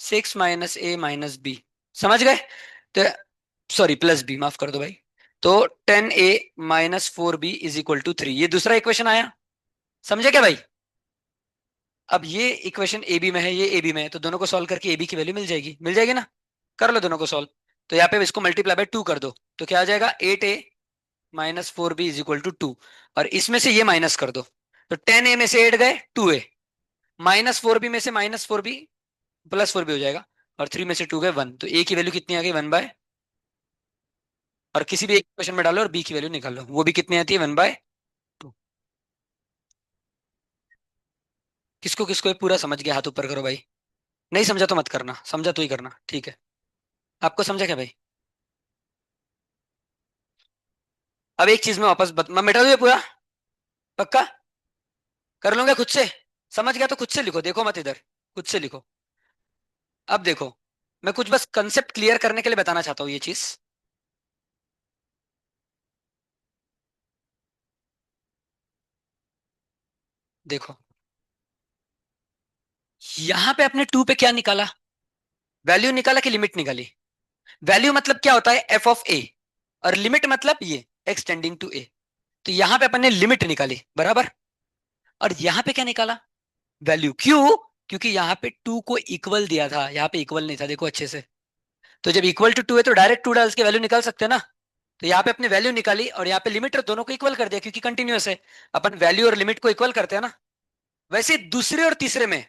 6 - a - b। समझ गए? तो सॉरी, +b, माफ कर दो भाई। तो 10a - 4b = 3, ये दूसरा इक्वेशन आया। समझे क्या भाई? अब ये इक्वेशन ए बी में है, ये ए बी में है, तो दोनों को सॉल्व करके ए बी की वैल्यू मिल जाएगी ना? कर लो दोनों को सॉल्व। तो यहाँ पे इसको ×2 कर दो, तो क्या आ जाएगा? 8a - 4b = 2। और इसमें से ये माइनस कर दो, तो 10a में से 8 गए, 2a, -4b में से -4b +4b हो जाएगा, और 3 में से 2 गए, 1। तो a की वैल्यू कितनी आ गई? 1/, और किसी भी एक इक्वेशन में डालो और b की वैल्यू निकाल लो, वो भी कितनी आती है? 1/2। किसको किसको ये पूरा समझ गया? हाथ ऊपर करो भाई। नहीं समझा तो मत करना, समझा तो ही करना, ठीक है? आपको समझा क्या भाई? अब एक चीज में वापस मैं मिटा दूं ये पूरा? पक्का? कर लूंगा खुद से? समझ गया तो खुद से लिखो, देखो मत इधर, खुद से लिखो। अब देखो, मैं कुछ बस कंसेप्ट क्लियर करने के लिए बताना चाहता हूँ ये चीज। देखो, यहां पे अपने 2 पे क्या निकाला? वैल्यू निकाला कि लिमिट निकाली? वैल्यू मतलब क्या होता है? f(a), और लिमिट मतलब ये एक्सटेंडिंग टू a। तो यहां पे अपन ने लिमिट निकाली, बराबर। और यहां पे क्या निकाला? वैल्यू। क्यों? क्योंकि यहाँ पे 2 को इक्वल दिया था, यहाँ पे इक्वल नहीं था, देखो अच्छे से। तो जब इक्वल टू 2 है तो डायरेक्ट 2 डाल के वैल्यू निकाल सकते हैं ना? तो यहाँ पे अपने वैल्यू निकाली, और यहाँ पे लिमिट और दोनों को इक्वल कर दिया, क्योंकि कंटिन्यूअस है। अपन वैल्यू और लिमिट को इक्वल करते हैं ना? वैसे दूसरे और तीसरे में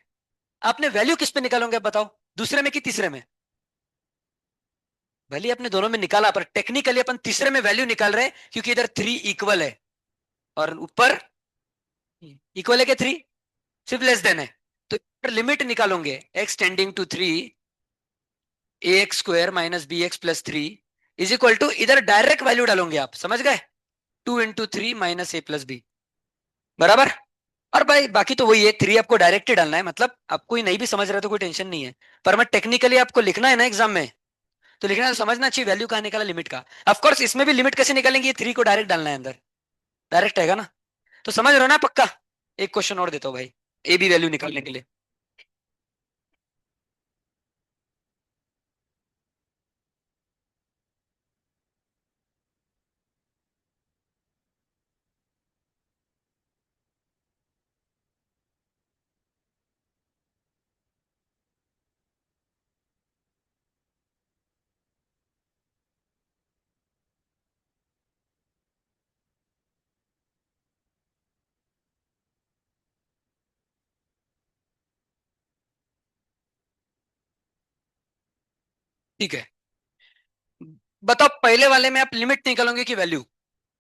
आपने वैल्यू किस पे निकालोगे, अब बताओ? दूसरे में कि तीसरे में? भले ही अपने दोनों में निकाला, पर टेक्निकली अपन तीसरे में वैल्यू निकाल रहे हैं, क्योंकि इधर 3 इक्वल है, और ऊपर इक्वल है क्या 3? सिर्फ लेस देन है। तो लिमिट निकालोगे, x tending to 3, ax² - bx + 3 इधर डायरेक्ट वैल्यू डालोगे आप, समझ गए? 2 × 3 - a + b, बराबर। और भाई बाकी तो वही है, 3 आपको डायरेक्ट ही डालना है, मतलब आप कोई नहीं भी समझ रहे तो कोई टेंशन नहीं है। पर मैं टेक्निकली आपको लिखना है ना एग्जाम में, तो लिखना है तो समझना चाहिए वैल्यू कहाँ निकाला, लिमिट का। ऑफ कोर्स इसमें भी लिमिट कैसे निकालेंगे? ये 3 को डायरेक्ट डालना है अंदर, डायरेक्ट आएगा ना? तो समझ रहे हो ना पक्का? एक क्वेश्चन और देता हूँ भाई, ए बी वैल्यू निकालने के लिए। ठीक है, बताओ पहले वाले में आप लिमिट निकालोगे कि वैल्यू?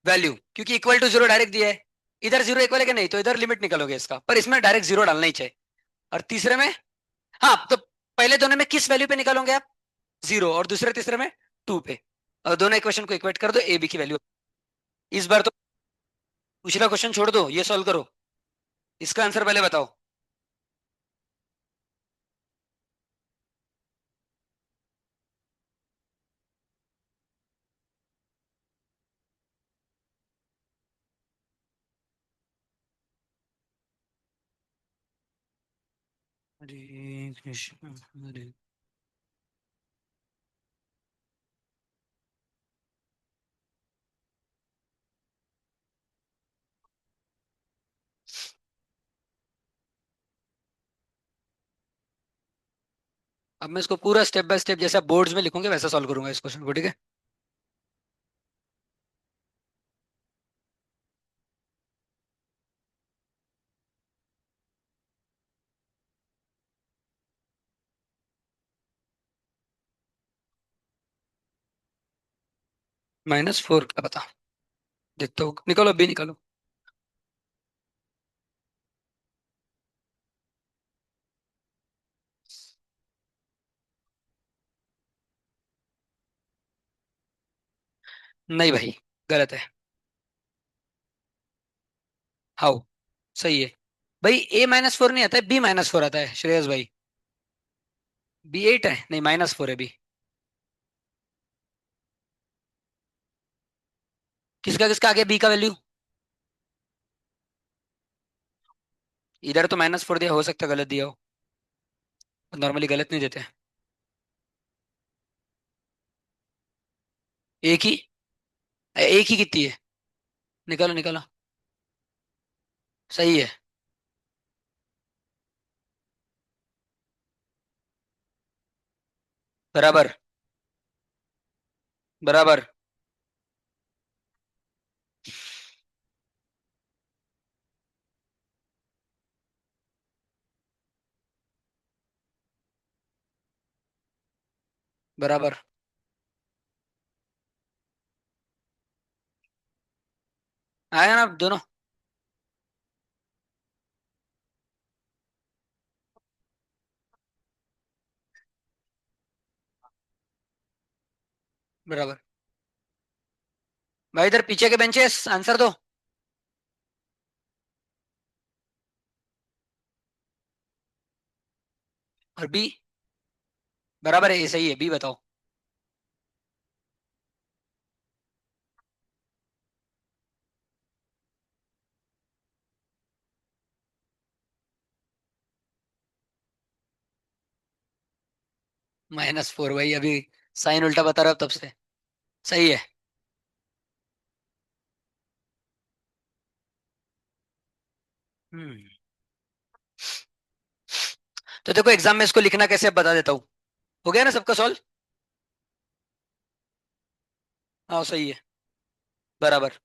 वैल्यू, क्योंकि इक्वल टू 0 डायरेक्ट दिया है। इधर 0 इक्वल है कि नहीं, तो इधर लिमिट निकालोगे इसका, पर इसमें डायरेक्ट 0 डालना ही चाहिए। और तीसरे में, हाँ, तो पहले दोनों में किस वैल्यू पे निकालोगे आप? 0, और दूसरे तीसरे में 2 पे। और दोनों इक्वेशन को इक्वेट कर दो, ए बी की वैल्यू। इस बार तो पिछला क्वेश्चन छोड़ दो, ये सॉल्व करो। इसका आंसर पहले बताओ। हरे कृष्ण हरे। अब मैं इसको पूरा स्टेप बाय स्टेप जैसा बोर्ड्स में लिखूंगे वैसा सॉल्व करूंगा इस क्वेश्चन को, ठीक है? -4 का बता, देखता हूँ, निकालो अभी निकालो। नहीं भाई, गलत है। हाउ? सही है भाई, a-4 नहीं आता है, b-4 आता है श्रेयस भाई। b8 है, नहीं -4 है बी। किसका किसका आ गया बी का वैल्यू? इधर तो -4 दिया, हो सकता है गलत दिया हो, नॉर्मली गलत नहीं देते। एक ही, एक ही कितनी है? निकालो निकालो। सही है। बराबर। बराबर। बराबर। आया ना दोनों? बराबर। भाई इधर पीछे के बेंचेस आंसर दो। और बी? बराबर है, ये सही है, बी बताओ। -4 भाई, अभी साइन उल्टा बता रहा हूं तब से। सही है। हम्म। तो देखो एग्जाम में इसको लिखना कैसे, अब बता देता हूँ। हो गया ना सबका सॉल्व? हाँ सही है। बराबर।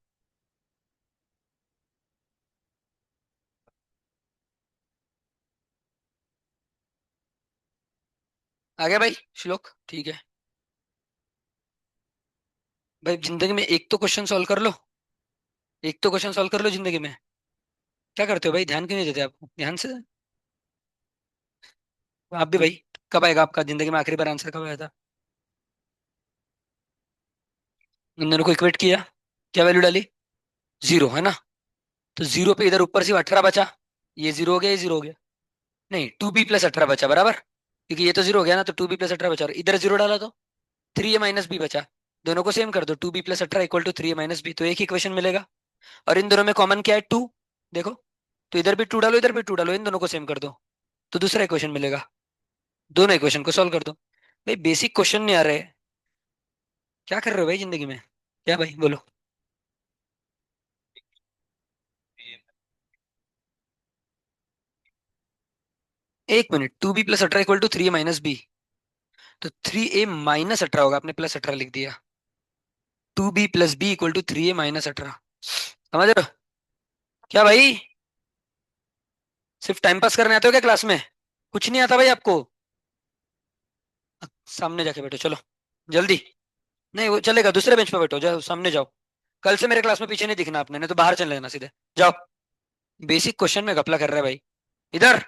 आ गया भाई श्लोक, ठीक है। भाई जिंदगी में एक तो क्वेश्चन सॉल्व कर लो, एक तो क्वेश्चन सॉल्व कर लो जिंदगी में। क्या करते हो भाई, ध्यान क्यों नहीं देते आप, ध्यान से। आप भी भाई। कब आएगा आपका जिंदगी में आखिरी बार आंसर, कब आया था? इन दोनों को इक्वेट किया, क्या वैल्यू डाली? 0 है ना? तो 0 पे इधर ऊपर से 18 बचा, ये 0 हो गया, ये 0 हो गया। नहीं, 2b + 18 बचा, बराबर। क्योंकि ये तो 0 हो गया ना, तो 2b + 18 बचा, और इधर 0 डाला तो 3a - b बचा। दोनों को सेम कर दो, 2b + 18 = 3a - b, तो एक इक्वेशन मिलेगा। और इन दोनों में कॉमन क्या है, 2। देखो, तो इधर भी 2 डालो, इधर भी 2 डालो, इन दोनों को सेम कर दो, तो दूसरा इक्वेशन मिलेगा। दोनों इक्वेशन को सॉल्व कर दो। भाई बेसिक क्वेश्चन नहीं आ रहे, क्या कर रहे हो भाई जिंदगी में? क्या भाई बोलो। 1 मिनट, 2b + 18 = 3a - b, तो 3a - 18 होगा, आपने +18 लिख दिया। 2b + b = 3a - 18, समझ रहे हो? क्या भाई, सिर्फ टाइम पास करने आते हो क्या क्लास में? कुछ नहीं आता भाई आपको? सामने जाके बैठो चलो, जल्दी। नहीं वो चलेगा, दूसरे बेंच पे बैठो, जाओ सामने जाओ। कल से मेरे क्लास में पीछे नहीं दिखना आपने, नहीं तो बाहर चले जाना सीधे। जाओ। बेसिक क्वेश्चन में घपला कर रहा है भाई। इधर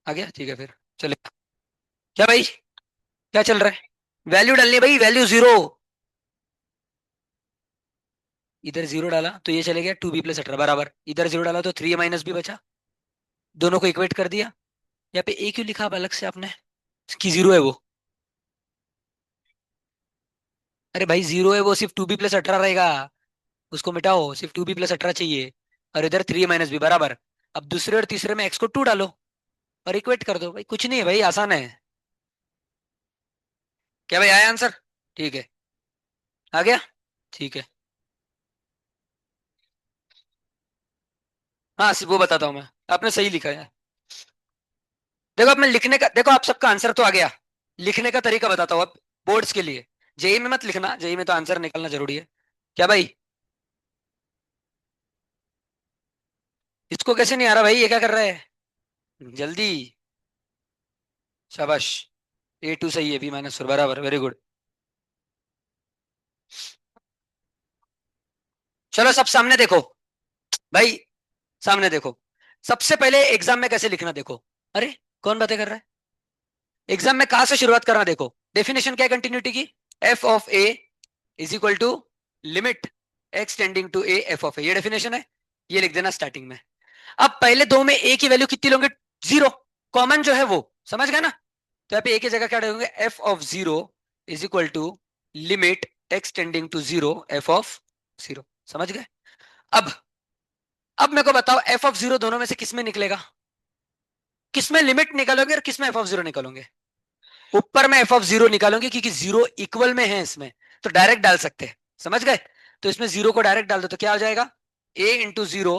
आ गया, ठीक है फिर चलेगा। क्या भाई, क्या चल रहा है? वैल्यू डालनी है भाई, वैल्यू 0। इधर 0 डाला तो ये चले गया, 2b + 18 बराबर, इधर 0 डाला तो 3a - b बचा। दोनों को इक्वेट कर दिया। यहाँ पे a क्यों लिखा अब अलग से आपने, कि 0 है वो? अरे भाई 0 है वो, सिर्फ 2b + 18 रहेगा। उसको मिटाओ, सिर्फ 2b + 18 चाहिए। और इधर 3a - b बराबर। अब दूसरे और तीसरे में x को 2 डालो और इक्वेट कर दो, भाई कुछ नहीं है भाई, आसान है। क्या भाई, आया आंसर? ठीक है। आ गया, ठीक है। हाँ सिर्फ वो बताता हूँ मैं, आपने सही लिखा है। देखो अब मैं लिखने का, देखो आप सबका आंसर तो आ गया। लिखने का तरीका बताता हूँ अब, बोर्ड्स के लिए। जेई में मत लिखना, जेई में तो आंसर निकलना जरूरी है। क्या भाई, इसको कैसे नहीं आ रहा भाई, ये क्या कर रहा है? जल्दी। शाबाश। A2 सही है, B - 4 बराबर, वेरी गुड। चलो सब सामने देखो भाई, सामने देखो। सबसे पहले एग्जाम में कैसे लिखना देखो। अरे कौन बातें कर रहा है? एग्जाम में कहां से शुरुआत करना देखो। डेफिनेशन क्या है कंटिन्यूटी की? f(a) = limit x tending to a f(a), ये डेफिनेशन है। ये लिख देना स्टार्टिंग में। अब पहले दो में a की वैल्यू कितनी लोगे? 0। कॉमन जो है वो, समझ गए ना? तो यहाँ पे a की जगह क्या डालोगे, f(0) = limit x tending to 0 f(0), समझ गए? अब अब मेरे को बताओ f(0) दोनों में से किस में निकलेगा? किसमें लिमिट निकालोगे और किसमें एफ ऑफ जीरो निकालोगे? ऊपर में एफ ऑफ जीरो निकालोगे क्योंकि जीरो इक्वल में है इसमें, तो डायरेक्ट डाल सकते हैं, समझ गए? तो इसमें जीरो को डायरेक्ट डाल दो तो क्या हो जाएगा, a into zero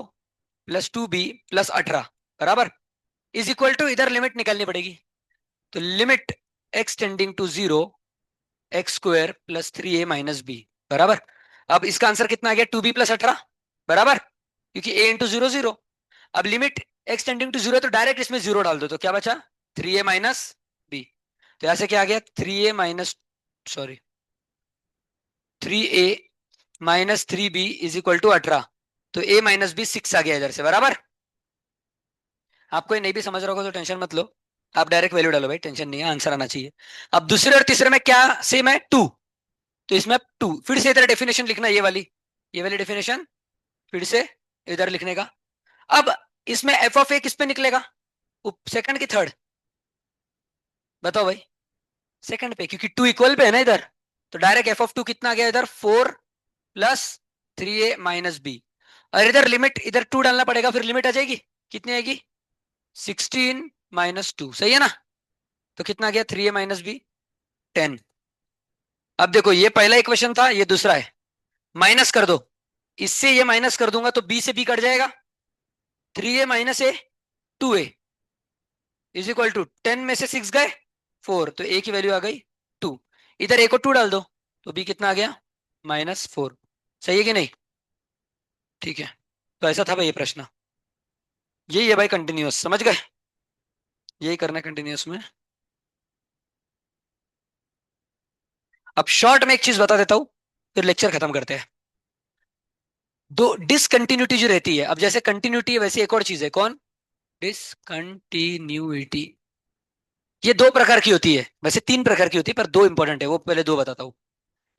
plus two b plus 18 बराबर, इज इक्वल टू, इधर लिमिट निकालनी पड़ेगी, तो limit x tending to zero x square plus three a minus b बराबर। अब इसका आंसर कितना आ गया, टू बी प्लस 18 बराबर, क्योंकि ए इंटू जीरो जीरो। अब limit x tending to zero, तो डायरेक्ट इसमें जीरो डाल दो तो क्या बचा, थ्री ए माइनस बी। तो यहां से क्या आ गया, three a minus, sorry, three a minus three b is equal to 18। तो ए माइनस बी 6 आ गया इधर से बराबर। आपको ये नहीं भी समझ रहा होगा तो टेंशन मत लो, आप डायरेक्ट वैल्यू डालो भाई, टेंशन नहीं है, आंसर आना चाहिए। अब दूसरे और तीसरे में क्या सेम है, टू, तो इसमें टू फिर से इधर डेफिनेशन लिखना, ये वाली डेफिनेशन फिर से इधर लिखने का। अब इसमें एफ ऑफ ए किस पे निकलेगा, सेकंड की थर्ड, बताओ भाई, सेकंड पे, क्योंकि टू इक्वल पे है ना इधर, तो डायरेक्ट एफ ऑफ टू कितना आ गया इधर, four plus three a minus B, और इधर लिमिट, इधर टू डालना पड़ेगा, फिर लिमिट आ जाएगी, कितनी आएगी, 16 माइनस टू, सही है ना? तो कितना आ गया, थ्री ए माइनस बी 10। अब देखो ये पहला इक्वेशन था, ये दूसरा है, माइनस कर दो, इससे ये माइनस कर दूंगा तो बी से बी कट जाएगा, three a minus a two a is equal to 10 में से 6 गए, 4, तो ए की वैल्यू आ गई 2। इधर ए को 2 डाल दो तो बी कितना आ गया, -4। सही है कि नहीं? ठीक है, तो ऐसा था भाई ये प्रश्न, यही है भाई कंटिन्यूअस, समझ गए? यही करना है कंटिन्यूअस में। अब शॉर्ट में एक चीज बता देता हूं, फिर लेक्चर खत्म करते हैं। दो डिसकंटिन्यूटी जो रहती है, अब जैसे कंटिन्यूटी है वैसे एक और चीज है, कौन, डिसकंटिन्यूटी। ये दो प्रकार की होती है, वैसे तीन प्रकार की होती है पर दो इंपॉर्टेंट है, वो पहले दो बताता हूँ।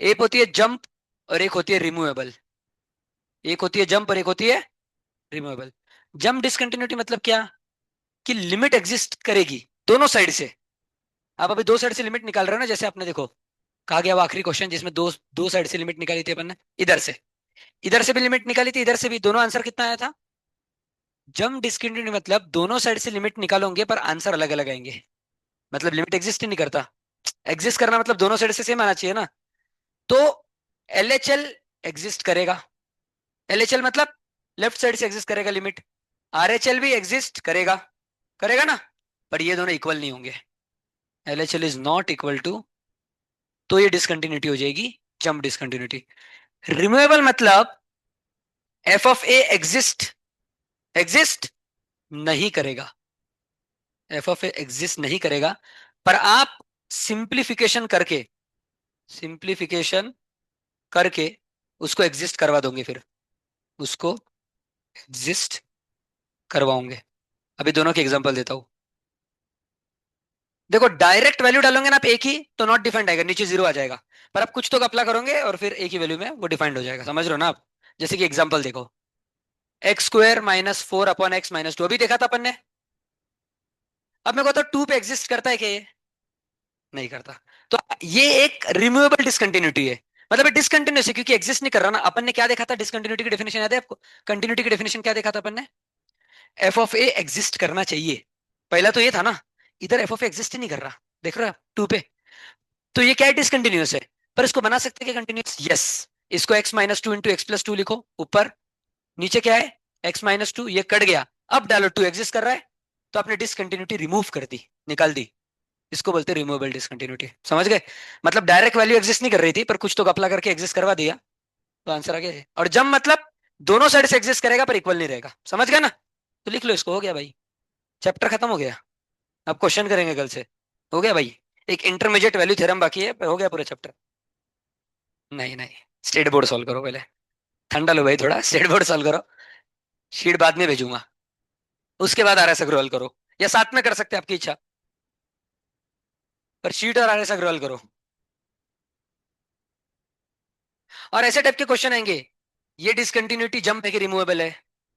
एक होती है जंप और एक होती है रिमूवेबल। एक होती है जंप और एक होती है रिमूवेबल। जंप डिसकंटिन्यूटी मतलब क्या, कि लिमिट एग्जिस्ट करेगी दोनों साइड से। आप अभी दो साइड से लिमिट निकाल रहे हो ना, जैसे आपने देखो कहा गया वो आखिरी क्वेश्चन जिसमें दो दो साइड से लिमिट निकाली थी अपन ने, इधर से भी लिमिट निकाली थी, इधर से भी, दोनों आंसर कितना आया था। जंप डिसकंटिन्यूटी मतलब दोनों साइड से लिमिट निकालोगे पर आंसर अलग अलग आएंगे, मतलब लिमिट एग्जिस्ट ही नहीं करता। एग्जिस्ट करना मतलब दोनों साइड से सेम आना चाहिए ना। तो एलएचएल एग्जिस्ट करेगा, एलएचएल मतलब लेफ्ट साइड से एग्जिस्ट करेगा लिमिट, आरएचएल भी एग्जिस्ट करेगा, करेगा ना, पर ये दोनों इक्वल नहीं होंगे, LHL is not equal to, तो ये डिसकंटिन्यूटी हो जाएगी जंप डिसकंटिन्यूटी। रिमूवेबल मतलब f of a exist, exist नहीं करेगा, एफ ऑफ ए एग्जिस्ट नहीं करेगा, पर आप सिंप्लीफिकेशन करके, सिंप्लीफिकेशन करके उसको एग्जिस्ट करवा दोगे, फिर उसको एग्जिस्ट करवाओगे। अभी दोनों के एग्जांपल देता हूं। देखो डायरेक्ट वैल्यू डालोगे ना आप एक ही, तो नॉट डिफाइंड आएगा, नीचे जीरो आ जाएगा, पर आप कुछ तो अप्लाई करोगे और फिर एक ही वैल्यू में वो डिफाइंड हो जाएगा, समझ रहे हो ना आप? जैसे कि एग्जांपल देखो, x square minus four upon x minus two, अभी देखा था अपन ने। अब मेरे को तो टू पे एग्जिस्ट करता है क्या ये, नहीं करता। तो ये एक रिमूवेबल डिसकंटिन्यूटी है, मतलब डिसकंटिन्यूस है क्योंकि एग्जिस्ट नहीं कर रहा ना। अपन ने क्या देखा था, डिसकंटिन्यूटी की डेफिनेशन याद है आपको? कंटिन्यूटी की डेफिनेशन क्या देखा था अपन ने, एफ ऑफ ए एग्जिस्ट करना चाहिए, पहला तो ये था ना। इधर एफ ऑफ ए एग्जिस्ट ही नहीं कर रहा, देख रहे हो आप टू पे, तो ये क्या है, डिसकंटिन्यूस है। पर इसको बना सकते हैं क्या कंटिन्यूस, यस। इसको x minus two into x plus two लिखो ऊपर, नीचे क्या है, x माइनस टू, ये कट गया, अब डालो टू एग्जिस्ट कर रहा है, तो आपने डिसकंटिन्यूटी रिमूव कर दी, निकाल दी, इसको बोलते हैं रिमूवेबल डिसकंटिन्यूटी, समझ गए? मतलब डायरेक्ट वैल्यू एग्जिस्ट नहीं कर रही थी पर कुछ तो घपला करके एग्जिस्ट करवा दिया, तो आंसर आ गया है। और जम मतलब दोनों साइड से एग्जिस्ट करेगा पर इक्वल नहीं रहेगा, समझ गया ना? तो लिख लो इसको, हो गया भाई, चैप्टर खत्म हो गया। अब क्वेश्चन करेंगे कल से, हो गया भाई। एक इंटरमीडिएट वैल्यू थ्योरम बाकी है, पर हो गया पूरा चैप्टर। नहीं नहीं, स्टेट बोर्ड सॉल्व करो पहले, ठंडा लो भाई थोड़ा, स्टेट बोर्ड सॉल्व करो, शीट बाद में भेजूंगा, उसके बाद आरएस अग्रवाल करो, या साथ में कर सकते हैं आपकी इच्छा, पर शीट और आरएस अग्रवाल करो। और ऐसे टाइप के क्वेश्चन आएंगे, ये डिसकंटिन्यूटी जंप है कि रिमूवेबल है,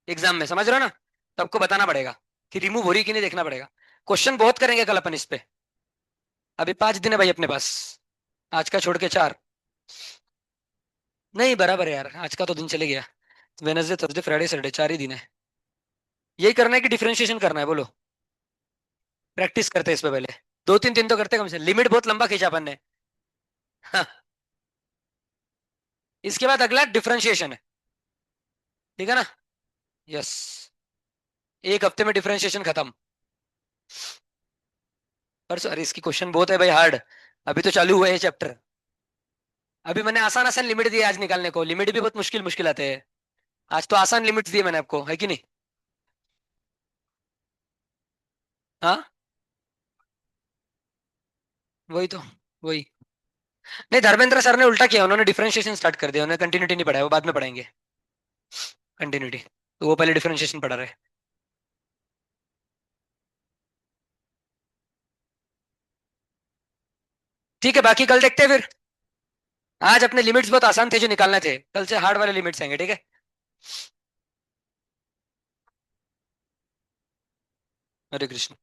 एग्जाम में, समझ रहे हो ना? तो आपको बताना पड़ेगा कि रिमूव हो रही कि नहीं, देखना पड़ेगा। क्वेश्चन बहुत करेंगे कल अपन इस पे, अभी 5 दिन है भाई अपने पास, आज का छोड़ के 4, नहीं बराबर है यार, आज का तो दिन चले गया, वेनसडे थर्सडे फ्राइडे सैटरडे 4 ही दिन है। यही करना है कि डिफरेंशिएशन करना है, बोलो? प्रैक्टिस करते हैं इस पे पहले, 2-3 दिन तो करते हैं कम से, लिमिट बहुत लंबा खींचा अपन ने। हाँ। इसके बाद अगला डिफरेंशिएशन है। ठीक है ना। यस। एक हफ्ते में डिफरेंशिएशन खत्म। पर सर इसकी क्वेश्चन बहुत है भाई हार्ड। अभी तो चालू हुआ है चैप्टर। अभी मैंने आसान आसान लिमिट दिए आज निकालने को, लिमिट भी बहुत मुश्किल मुश्किल आते हैं। आज तो आसान लिमिट्स दिए मैंने आपको, है कि नहीं। हाँ। वही तो। वही। नहीं, धर्मेंद्र सर ने उल्टा किया, उन्होंने डिफरेंशिएशन स्टार्ट कर दिया, उन्होंने कंटिन्यूटी नहीं पढ़ाया, वो बाद में पढ़ाएंगे कंटिन्यूटी। तो वो पहले डिफरेंशिएशन पढ़ा रहे। ठीक है, बाकी कल देखते हैं फिर। आज अपने लिमिट्स बहुत आसान थे जो निकालने थे, कल से हार्ड वाले लिमिट्स आएंगे, ठीक है। हरे कृष्ण।